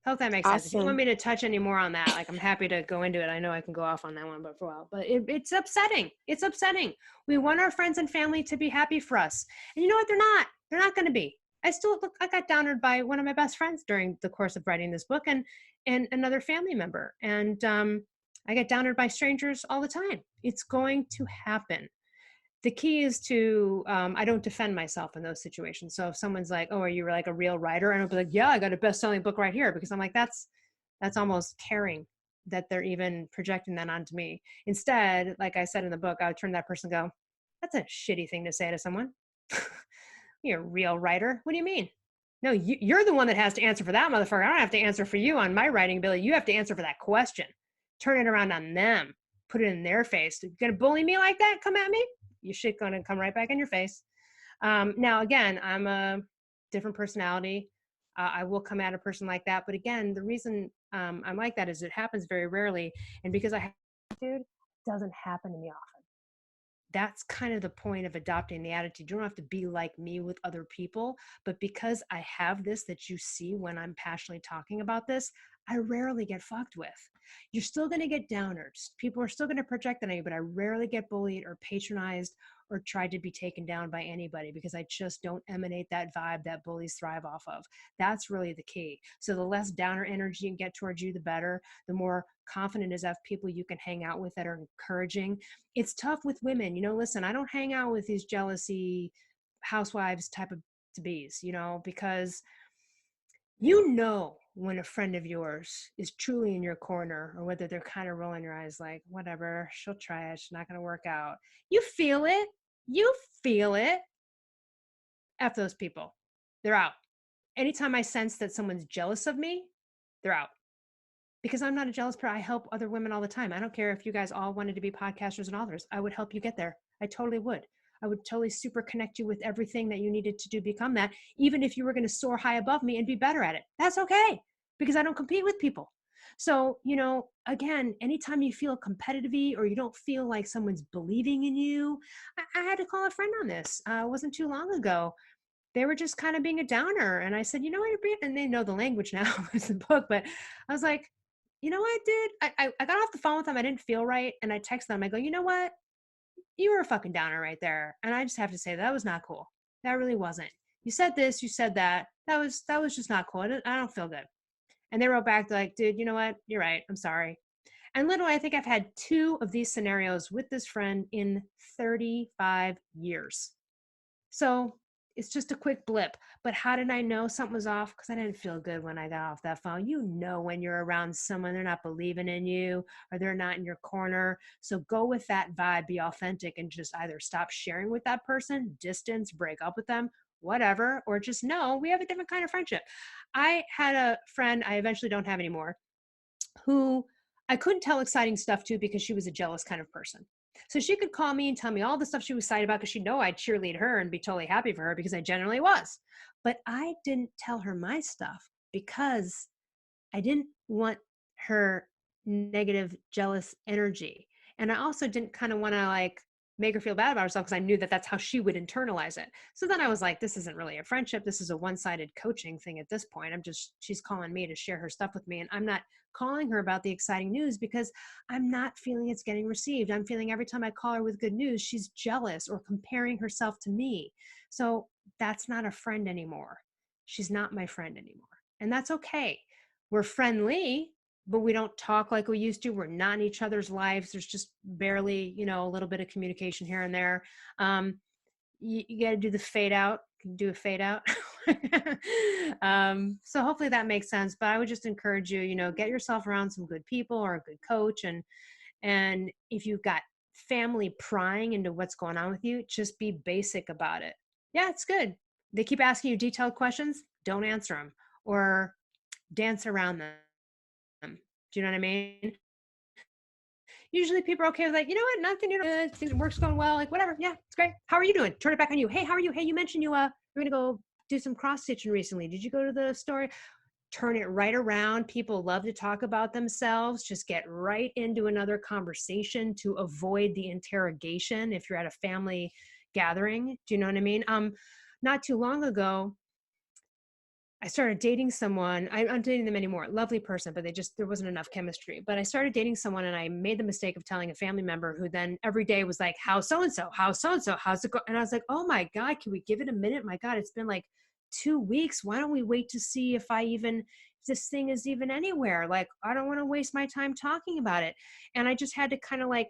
Hope that makes sense. If you want me to touch any more on that, I'm happy to go into it. I know I can go off on that one, but for a while. But it's upsetting. It's upsetting. We want our friends and family to be happy for us. And you know what? They're not. They're not going to be. I got downered by one of my best friends during the course of writing this book and another family member. And I get downered by strangers all the time. It's going to happen. The key is to, I don't defend myself in those situations. So if someone's like, oh, are you like a real writer? And I'll be like, yeah, I got a best-selling book right here. Because I'm like, that's almost caring that they're even projecting that onto me. Instead, like I said in the book, I would turn to that person and go, that's a shitty thing to say to someone. You're a real writer. What do you mean? No, you're the one that has to answer for that motherfucker. I don't have to answer for you on my writing ability. You have to answer for that question. Turn it around on them. Put it in their face. You're going to bully me like that? Come at me? Your shit going to come right back in your face. Now, again, I'm a different personality. I will come at a person like that. But again, the reason I'm like that is it happens very rarely. And because I have attitude, it doesn't happen to me often. That's kind of the point of adopting the attitude. You don't have to be like me with other people, but because I have this that you see when I'm passionately talking about this, I rarely get fucked with. You're still going to get downers. People are still going to project on you, but I rarely get bullied or patronized or tried to be taken down by anybody because I just don't emanate that vibe that bullies thrive off of. That's really the key. So the less downer energy you get towards you, the better. The more confident as people you can hang out with that are encouraging. It's tough with women. Listen, I don't hang out with these jealousy housewives type of to-bes, because when a friend of yours is truly in your corner or whether they're kind of rolling your eyes like, whatever, she'll try it. She's not going to work out. You feel it. You feel it. F those people. They're out. Anytime I sense that someone's jealous of me, they're out. Because I'm not a jealous person. I help other women all the time. I don't care if you guys all wanted to be podcasters and authors. I would help you get there. I totally would. I would totally super connect you with everything that you needed to do become that, even if you were going to soar high above me and be better at it. That's okay, because I don't compete with people. So, again, anytime you feel competitive or you don't feel like someone's believing in you, I had to call a friend on this. It wasn't too long ago. They were just kind of being a downer. And I said, you know what, and they know the language now, it's the book, but I was like, you know what, dude? I got off the phone with them. I didn't feel right. And I texted them. I go, you know what? You were a fucking downer right there. And I just have to say that was not cool. That really wasn't. You said this, you said that. That was just not cool. I don't feel good. And they wrote back like, dude, you know what? You're right. I'm sorry. And literally, I think I've had 2 of these scenarios with this friend in 35 years. So it's just a quick blip. But how did I know something was off? Because I didn't feel good when I got off that phone. You know, when you're around someone, they're not believing in you or they're not in your corner. So go with that vibe, be authentic, and just either stop sharing with that person, distance, break up with them, whatever, or just know we have a different kind of friendship. I had a friend I eventually don't have anymore who I couldn't tell exciting stuff to because she was a jealous kind of person. So she could call me and tell me all the stuff she was excited about because she'd know I'd cheerlead her and be totally happy for her because I generally was. But I didn't tell her my stuff because I didn't want her negative, jealous energy. And I also didn't kind of want to like make her feel bad about herself because I knew that that's how she would internalize it. So then I was like, this isn't really a friendship. This is a one-sided coaching thing at this point. She's calling me to share her stuff with me. And I'm not calling her about the exciting news because I'm not feeling it's getting received. I'm feeling every time I call her with good news, she's jealous or comparing herself to me. So that's not a friend anymore. She's not my friend anymore. And that's okay. We're friendly, but we don't talk like we used to. We're not in each other's lives. There's just barely, a little bit of communication here and there. You got to do the fade out. You can do a fade out. So hopefully that makes sense. But I would just encourage you, get yourself around some good people or a good coach. And if you've got family prying into what's going on with you, just be basic about it. Yeah, it's good. They keep asking you detailed questions. Don't answer them or dance around them. Do you know what I mean? Usually people are okay with like, you know what, nothing, things work's going well, like whatever. Yeah, it's great. How are you doing? Turn it back on you. Hey, how are you? Hey, you mentioned you were gonna go do some cross stitching recently. Did you go to the store? Turn it right around. People love to talk about themselves. Just get right into another conversation to avoid the interrogation if you're at a family gathering. Do you know what I mean? Not too long ago, I started dating someone. I'm not dating them anymore. Lovely person, but there wasn't enough chemistry. But I started dating someone and I made the mistake of telling a family member who then every day was like, how's so-and-so? How's so-and-so? How's it go? And I was like, oh my God, can we give it a minute? My God, it's been like 2 weeks. Why don't we wait to see if this thing is even anywhere? Like, I don't want to waste my time talking about it. And I just had to kind of like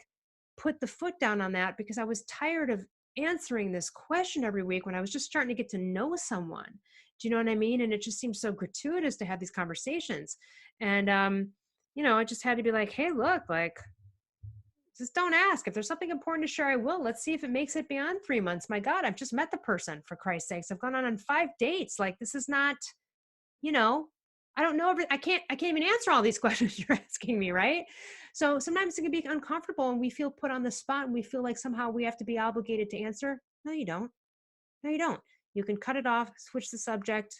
put the foot down on that because I was tired of answering this question every week when I was just starting to get to know someone. Do you know what I mean? And it just seems so gratuitous to have these conversations. And, I just had to be like, hey, look, like, just don't ask. If there's something important to share, I will. Let's see if it makes it beyond 3 months. My God, I've just met the person, for Christ's sakes. I've gone on 5 dates. Like, this is not, I don't know. I can't even answer all these questions you're asking me, right? So sometimes it can be uncomfortable and we feel put on the spot and we feel like somehow we have to be obligated to answer. No, you don't. No, you don't. You can cut it off, switch the subject,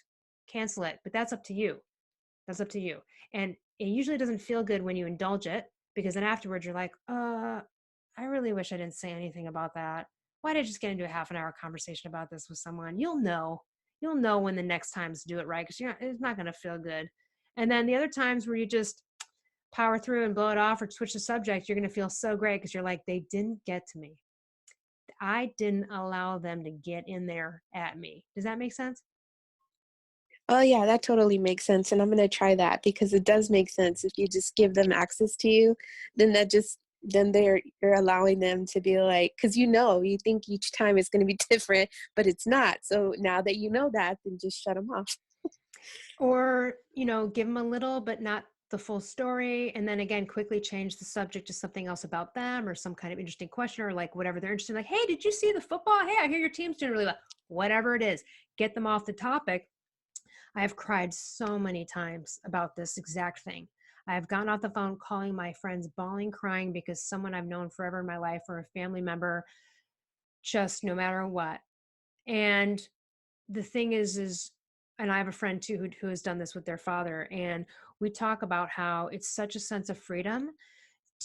cancel it, but that's up to you. That's up to you. And it usually doesn't feel good when you indulge it because then afterwards you're like, I really wish I didn't say anything about that. Why did I just get into a half an hour conversation about this with someone? You'll know when the next times to do it right because it's not going to feel good. And then the other times where you just power through and blow it off or switch the subject, you're going to feel so great because you're like, they didn't get to me. I didn't allow them to get in there at me. Does that make sense? Oh yeah, that totally makes sense. And I'm going to try that because it does make sense. If you just give them access to you, then you're allowing them to be like, because you think each time it's going to be different, but it's not. So now that you know that, then just shut them off. Or, give them a little, but not the full story. And then again, quickly change the subject to something else about them or some kind of interesting question or like whatever they're interested in. Like, hey, did you see the football? Hey, I hear your team's doing really well. Whatever it is, get them off the topic. I have cried so many times about this exact thing. I've gotten off the phone calling my friends, bawling, crying because someone I've known forever in my life or a family member, just no matter what. And the thing is and I have a friend too who has done this with their father, and we talk about how it's such a sense of freedom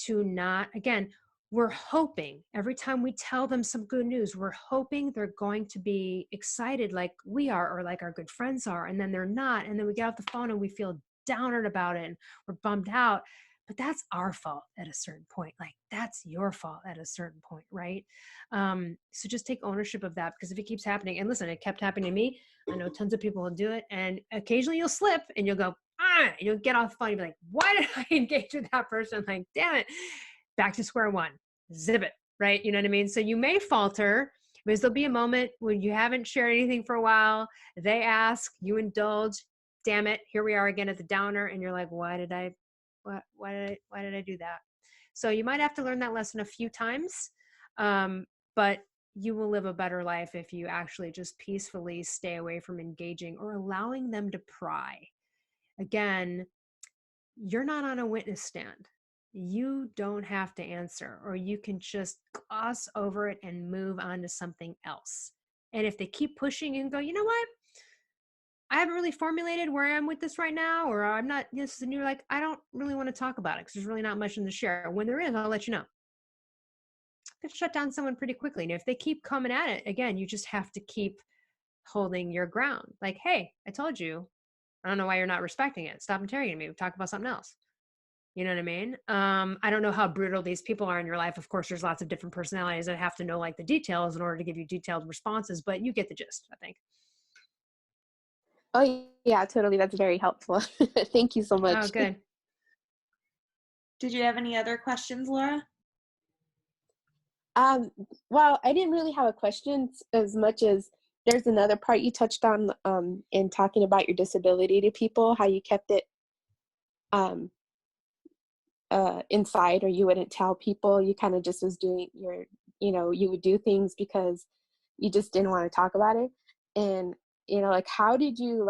to not, again, we're hoping every time we tell them some good news, we're hoping they're going to be excited like we are, or like our good friends are, and then they're not, and then we get off the phone and we feel downered about it and we're bummed out. But that's our fault at a certain point. Like, that's your fault at a certain point, right? So just take ownership of that, because if it keeps happening, and listen, it kept happening to me. I know tons of people will do it, and occasionally you'll slip and you'll go, and you'll get off the phone. You'll be like, why did I engage with that person? Like, damn it. Back to square one. Zip it, right? You know what I mean? So you may falter, because there'll be a moment when you haven't shared anything for a while. They ask, you indulge. Damn it, here we are again at the downer, and you're like, why did I do that? So you might have to learn that lesson a few times, but you will live a better life if you actually just peacefully stay away from engaging or allowing them to pry. Again, you're not on a witness stand. You don't have to answer, or you can just gloss over it and move on to something else. And if they keep pushing and go, you know what? I haven't really formulated where I am with this right now, or I'm not, this, and you're like, I don't really want to talk about it because there's really not much in the share. When there is, I'll let you know. You can shut down someone pretty quickly. And if they keep coming at it, again, you just have to keep holding your ground. Like, hey, I told you, I don't know why you're not respecting it. Stop interrogating me. We'll talk about something else. You know what I mean? I don't know how brutal these people are in your life. Of course, there's lots of different personalities that have to know like the details in order to give you detailed responses, but you get the gist, I think. Oh yeah, totally. That's very helpful. Thank you so much. Oh, good. Did you have any other questions, Laura? Well, I didn't really have a question as much as there's another part you touched on in talking about your disability to people, how you kept it inside, or you wouldn't tell people. You kind of just was doing your, you would do things because you just didn't want to talk about it. And, like, how do you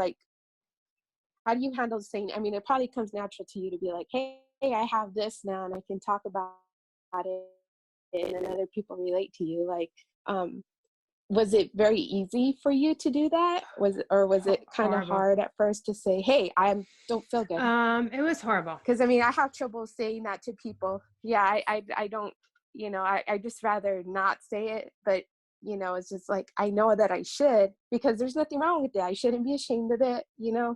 handle saying, I mean, it probably comes natural to you to be like, hey, I have this now and I can talk about it, and then other people relate to you. Like, was it very easy for you to do that? Was it kind of hard at first to say, hey, I don't feel good? It was horrible. Because I mean, I have trouble saying that to people. Yeah, I don't, I just rather not say it, but it's just like, I know that I should, because there's nothing wrong with it. I shouldn't be ashamed of it,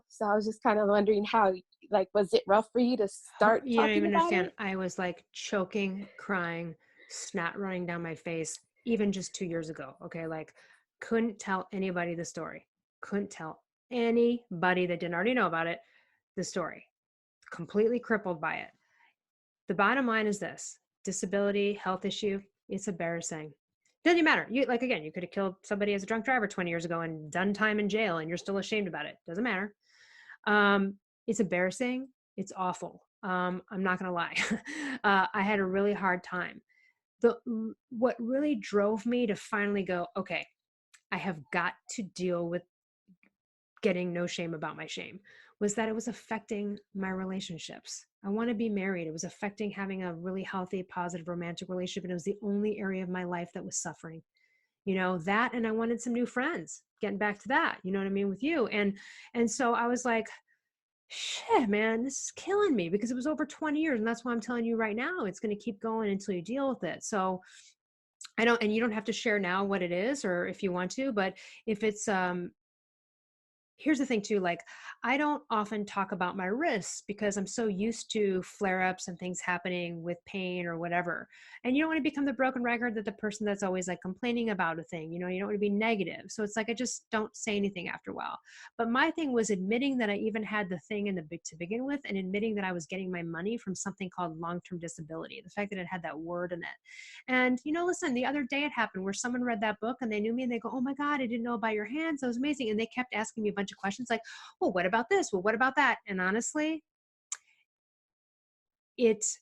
So I was just kind of wondering how, like, was it rough for you to start You don't talking even about understand. it? I was like choking, crying, snot running down my face, even just 2 years ago. Okay. Like, couldn't tell anybody the story. Couldn't tell anybody that didn't already know about it, the story. Completely crippled by it. The bottom line is this: disability, health issue, it's embarrassing. Doesn't matter. You, like, again, you could have killed somebody as a drunk driver 20 years ago and done time in jail, and you're still ashamed about it. Doesn't matter. It's embarrassing. It's awful. I'm not going to lie. I had a really hard time. What really drove me to finally go, okay, I have got to deal with getting no shame about my shame, was that it was affecting my relationships. I want to be married. It was affecting having a really healthy, positive romantic relationship. And it was the only area of my life that was suffering, that. And I wanted some new friends, getting back to that, you know what I mean, with you. And so I was like, shit, man, this is killing me, because it was over 20 years. And that's why I'm telling you right now, it's going to keep going until you deal with it. So and you don't have to share now what it is, or if you want to, but if it's, here's the thing too, like, I don't often talk about my wrists because I'm so used to flare-ups and things happening with pain or whatever. And you don't want to become the broken record that the person that's always like complaining about a thing, you don't want to be negative. So it's like, I just don't say anything after a while. But my thing was admitting that I even had the thing to begin with, and admitting that I was getting my money from something called long-term disability, the fact that it had that word in it. And, listen, the other day it happened where someone read that book and they knew me and they go, oh my God, I didn't know about your hands. That was amazing. And they kept asking me a bunch of questions like, well, what about this? Well, what about that? And honestly, it's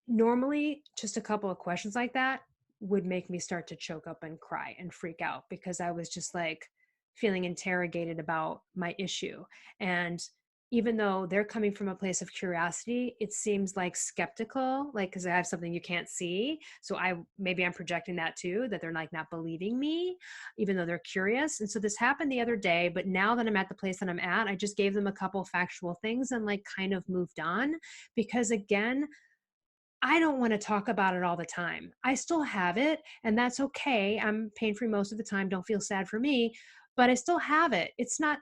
normally just a couple of questions like that would make me start to choke up and cry and freak out, because I was just like feeling interrogated about my issue. And even though they're coming from a place of curiosity, it seems like skeptical, like, because I have something you can't see. So maybe I'm projecting that too, that they're like not believing me, even though they're curious. And so this happened the other day, but now that I'm at the place that I'm at, I just gave them a couple factual things and like kind of moved on, because again, I don't want to talk about it all the time. I still have it, and that's okay. I'm pain free most of the time. Don't feel sad for me, but I still have it. It's not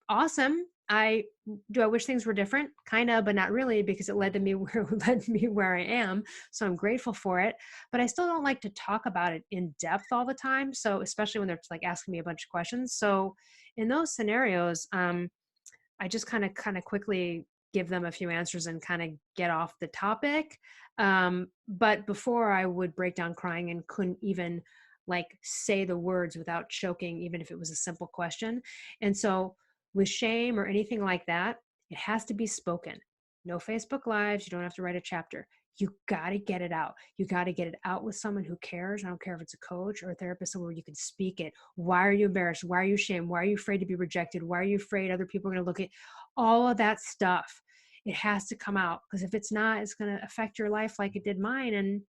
awesome. I wish things were different, kind of, but not really, because it led me where I am. So I'm grateful for it, but I still don't like to talk about it in depth all the time. So especially when they're like asking me a bunch of questions. So in those scenarios, I just kind of quickly give them a few answers and kind of get off the topic. But before, I would break down crying and couldn't even like say the words without choking, even if it was a simple question. And so with shame or anything like that, it has to be spoken. No Facebook Lives. You don't have to write a chapter. You got to get it out. You got to get it out with someone who cares. I don't care if it's a coach or a therapist, somewhere you can speak it. Why are you embarrassed? Why are you ashamed? Why are you afraid to be rejected? Why are you afraid other people are going to look at all of that stuff? It has to come out, because if it's not, it's going to affect your life like it did mine. And,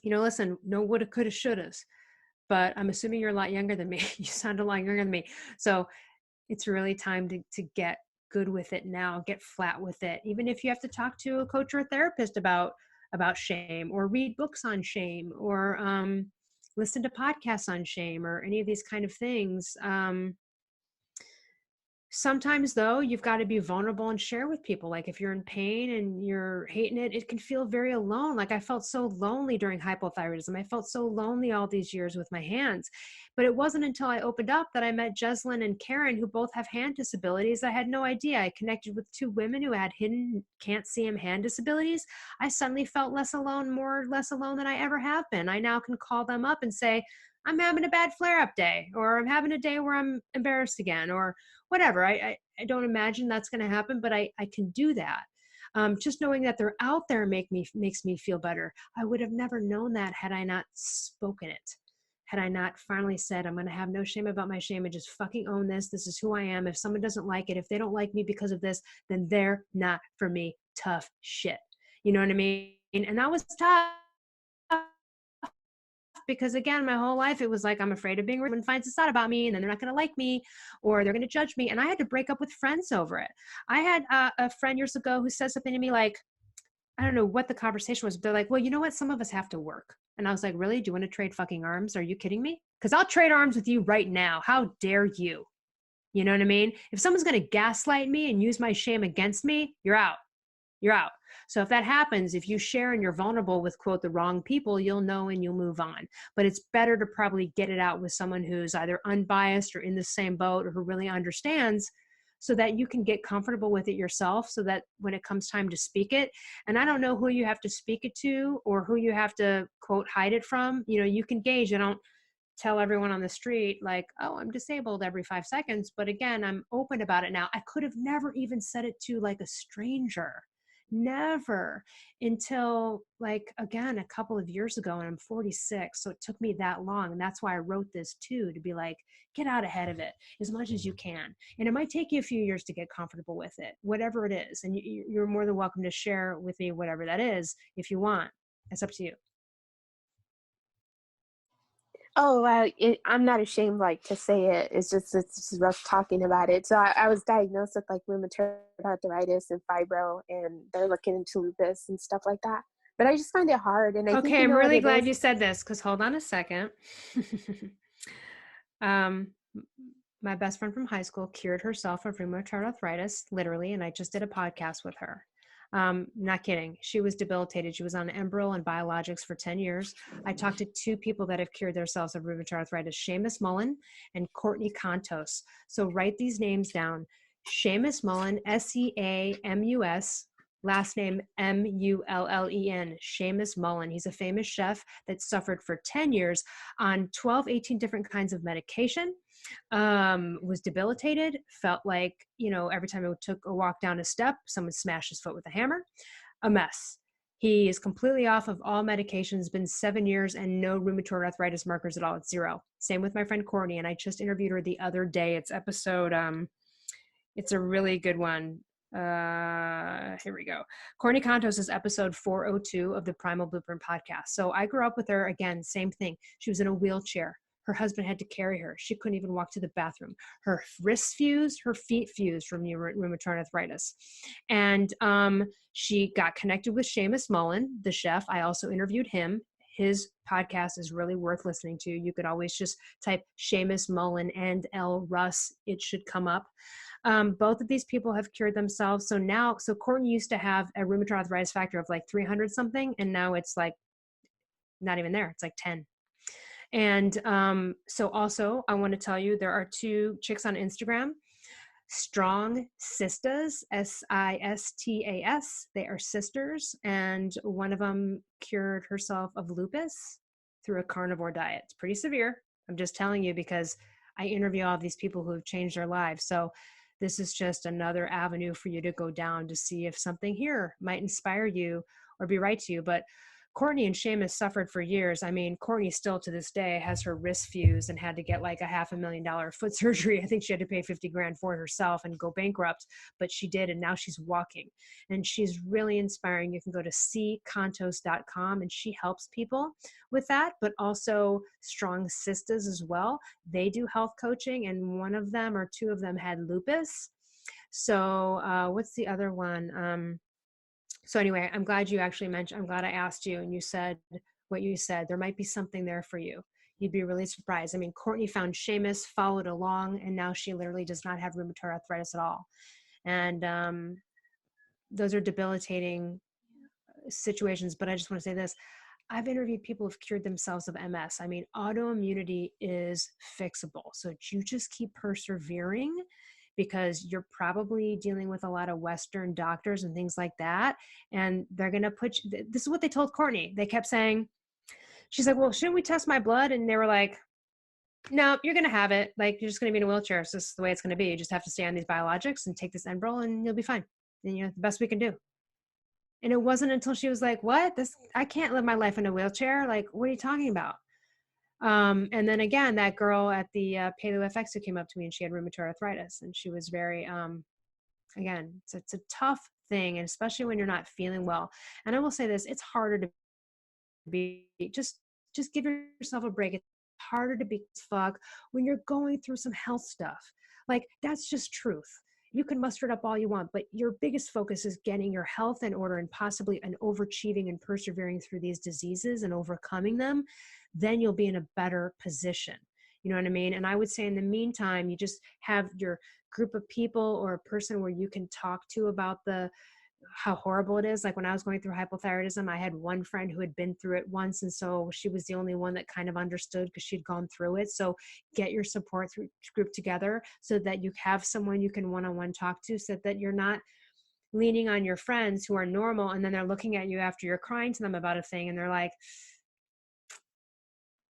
listen, no woulda, coulda, shouldas, but I'm assuming you're a lot younger than me. You sound a lot younger than me. So it's really time to get good with it now, get flat with it. Even if you have to talk to a coach or a therapist about shame, or read books on shame, or listen to podcasts on shame, or any of these kind of things. Sometimes though, you've got to be vulnerable and share with people. Like if you're in pain and you're hating it, it can feel very alone. Like I felt so lonely during hypothyroidism. I felt so lonely all these years with my hands. But it wasn't until I opened up that I met Jeslyn and Karen, who both have hand disabilities. I had no idea. I connected with two women who had hidden, can't see them hand disabilities. I suddenly felt less alone, more or less alone than I ever have been. I now can call them up and say, I'm having a bad flare-up day, or I'm having a day where I'm embarrassed again, or whatever. I don't imagine that's going to happen, but I can do that. Just knowing that they're out there makes me feel better. I would have never known that had I not spoken it. Had I not finally said, I'm going to have no shame about my shame and just fucking own this. This is who I am. If someone doesn't like it, if they don't like me because of this, then they're not for me. Tough shit. You know what I mean? And that was tough. Because again, my whole life, it was like, I'm afraid of being rude and finds this out about me, and then they're not going to like me, or they're going to judge me. And I had to break up with friends over it. I had a friend years ago who said something to me like, I don't know what the conversation was, but they're like, well, you know what? Some of us have to work. And I was like, really? Do you want to trade fucking arms? Are you kidding me? Because I'll trade arms with you right now. How dare you? You know what I mean? If someone's going to gaslight me and use my shame against me, you're out. You're out. So if that happens, if you share and you're vulnerable with, quote, the wrong people, you'll know and you'll move on. But it's better to probably get it out with someone who's either unbiased or in the same boat, or who really understands, so that you can get comfortable with it yourself, so that when it comes time to speak it, and I don't know who you have to speak it to or who you have to, quote, hide it from. You can gauge. I don't tell everyone on the street like, oh, I'm disabled every 5 seconds. But again, I'm open about it now. I could have never even said it to like a stranger. Never, until like, again, a couple of years ago, and I'm 46. So it took me that long. And that's why I wrote this too, to be like, get out ahead of it as much as you can. And it might take you a few years to get comfortable with it, whatever it is. And you're more than welcome to share with me whatever that is if you want. It's up to you. Oh, I'm not ashamed like to say it. It's just rough talking about it. So I was diagnosed with like rheumatoid arthritis and fibro, and they're looking into lupus and stuff like that. But I just find it hard. And I think, I'm really glad is? you said this, because hold on a second. My best friend from high school cured herself of rheumatoid arthritis, literally, and I just did a podcast with her. Not kidding. She was debilitated. She was on Enbrel and biologics for 10 years. I talked to two people that have cured themselves of rheumatoid arthritis, Seamus Mullen and Courtney Contos. So write these names down. Seamus Mullen, Seamus, last name Mullen, Seamus Mullen. He's a famous chef that suffered for 10 years on 12, 18 different kinds of medication. Was debilitated, felt like, every time I took a walk down a step, someone smashed his foot with a hammer. A mess. He is completely off of all medications, been 7 years, and no rheumatoid arthritis markers at all. It's 0. Same with my friend Courtney, and I just interviewed her the other day. It's episode, it's a really good one. Here we go. Courtney Contos is episode 402 of the Primal Blueprint podcast. So I grew up with her. Again, same thing. She was in a wheelchair. Her husband had to carry her. She couldn't even walk to the bathroom. Her wrists fused, her feet fused from rheumatoid arthritis. And she got connected with Seamus Mullen, the chef. I also interviewed him. His podcast is really worth listening to. You could always just type Seamus Mullen and Elle Russ. It should come up. Both of these people have cured themselves. So Courtney used to have a rheumatoid arthritis factor of like 300 something, and now it's like not even there. It's like 10. And so also I want to tell you, there are 2 chicks on Instagram, Strong Sistas, Sistas. They are sisters, and one of them cured herself of lupus through a carnivore diet. It's pretty severe. I'm just telling you because I interview all of these people who have changed their lives. So this is just another avenue for you to go down to see if something here might inspire you or be right to you. But Courtney and Seamus suffered for years. I mean, Courtney still to this day has her wrist fused and had to get like a $500,000 foot surgery. I think she had to pay 50 grand for it herself and go bankrupt, but she did. And now she's walking and she's really inspiring. You can go to ccontos.com and she helps people with that, but also Strong Sisters as well. They do health coaching and one of them or 2 of them had lupus. So what's the other one? So anyway, I'm glad you actually mentioned, I'm glad I asked you and you said what you said. There might be something there for you. You'd be really surprised. I mean, Courtney found Seamus, followed along, and now she literally does not have rheumatoid arthritis at all. And those are debilitating situations. But I just want to say this. I've interviewed people who've cured themselves of MS. I mean, autoimmunity is fixable. So you just keep persevering, because you're probably dealing with a lot of Western doctors and things like that. And they're going to put you, this is what they told Courtney. They kept saying, she's like, well, shouldn't we test my blood? And they were like, no, you're going to have it. Like, you're just going to be in a wheelchair. So this is the way it's going to be. You just have to stay on these biologics and take this Enbrel and you'll be fine. And the best we can do. And it wasn't until she was like, what? I can't live my life in a wheelchair. Like, what are you talking about? And then again, that girl at the Paleo FX who came up to me and she had rheumatoid arthritis and she was very, again, it's a tough thing. And especially when you're not feeling well. And I will say this, it's harder to be, just give yourself a break. It's harder to be as fuck when you're going through some health stuff. Like, that's just truth. You can muster it up all you want, but your biggest focus is getting your health in order and possibly an overachieving and persevering through these diseases and overcoming them. Then you'll be in a better position. You know what I mean? And I would say in the meantime, you just have your group of people or a person where you can talk to about how horrible it is. Like when I was going through hypothyroidism, I had one friend who had been through it once. And so she was the only one that kind of understood because she'd gone through it. So get your support group together so that you have someone you can one-on-one talk to, so that you're not leaning on your friends who are normal. And then they're looking at you after you're crying to them about a thing. And they're like,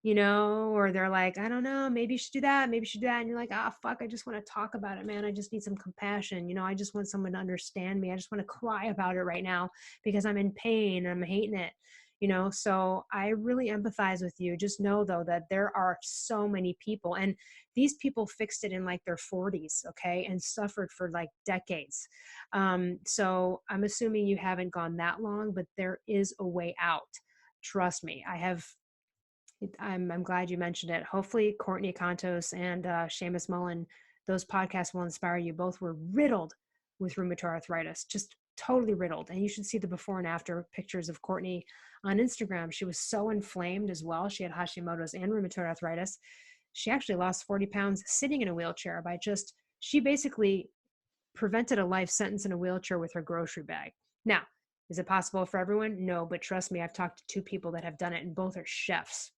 or they're like, I don't know, maybe you should do that. Maybe you should do that. And you're like, fuck, I just want to talk about it, man. I just need some compassion. I just want someone to understand me. I just want to cry about it right now because I'm in pain and I'm hating it, So I really empathize with you. Just know though, that there are so many people, and these people fixed it in like their 40s. Okay. And suffered for like decades. So I'm assuming you haven't gone that long, but there is a way out. Trust me. I'm glad you mentioned it. Hopefully Courtney Contos and Seamus Mullen, those podcasts will inspire you. Both were riddled with rheumatoid arthritis, just totally riddled. And you should see the before and after pictures of Courtney on Instagram. She was so inflamed as well. She had Hashimoto's and rheumatoid arthritis. She actually lost 40 pounds sitting in a wheelchair she basically prevented a life sentence in a wheelchair with her grocery bag. Now, is it possible for everyone? No, but trust me, I've talked to 2 people that have done it and both are chefs.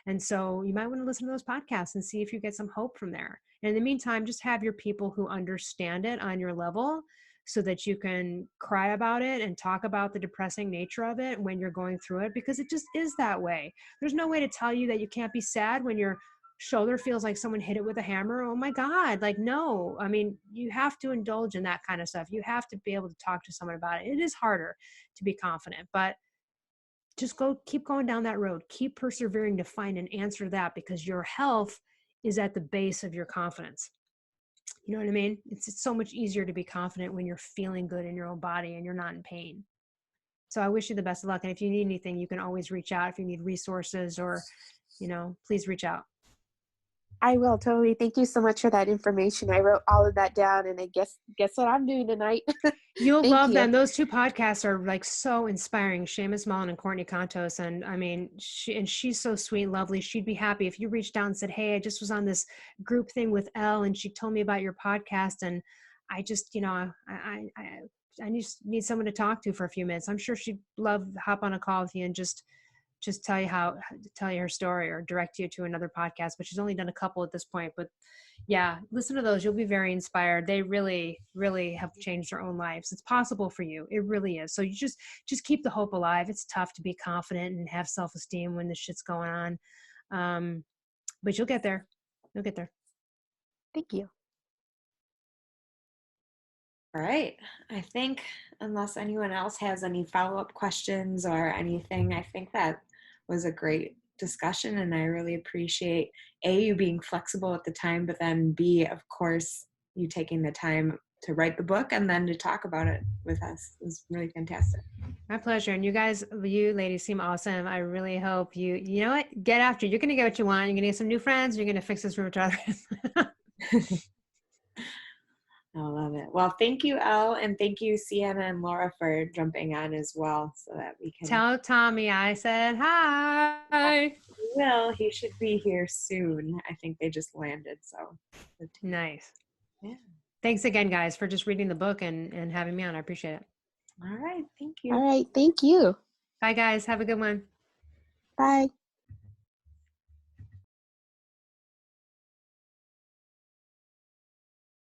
And so you might want to listen to those podcasts and see if you get some hope from there. And in the meantime, just have your people who understand it on your level so that you can cry about it and talk about the depressing nature of it when you're going through it, because it just is that way. There's no way to tell you that you can't be sad when your shoulder feels like someone hit it with a hammer. Oh my God. Like, no, I mean, you have to indulge in that kind of stuff. You have to be able to talk to someone about it. It is harder to be confident, but just keep going down that road. Keep persevering to find an answer to that, because your health is at the base of your confidence. You know what I mean? It's so much easier to be confident when you're feeling good in your own body and you're not in pain. So I wish you the best of luck. And if you need anything, you can always reach out. If you need resources or, please reach out. I will, totally. Thank you so much for that information. I wrote all of that down, and I guess what I'm doing tonight. You'll Thank love you. them. Those 2 podcasts are like so inspiring. Seamus Mullen and Courtney Contos. And I mean, she's so sweet and lovely. She'd be happy if you reached out and said, hey, I just was on this group thing with Elle and she told me about your podcast. And I just, I just need someone to talk to for a few minutes. I'm sure she'd love to hop on a call with you and just tell you her story or direct you to another podcast, but she's only done a couple at this point. But yeah, listen to those. You'll be very inspired. They really, really have changed their own lives. It's possible for you. It really is. So you just keep the hope alive. It's tough to be confident and have self-esteem when this shit's going on. But you'll get there. You'll get there. Thank you. All right. I think unless anyone else has any follow-up questions or anything, I think that was a great discussion, and I really appreciate A, you being flexible at the time, but then B, of course, you taking the time to write the book and then to talk about it with us. It was really fantastic. My pleasure. And you ladies seem awesome. I really hope you know what? Get after it. You're going to get what you want. You're going to get some new friends. You're going to fix this room with others. I love it. Well, thank you, Elle, and thank you, Sienna and Laura, for jumping on as well so that we can Tell Tommy I said hi. Will. He should be here soon. I think they just landed, so. Nice. Yeah. Thanks again, guys, for just reading the book and having me on. I appreciate it. All right. Thank you. All right. Thank you. Bye, guys. Have a good one. Bye.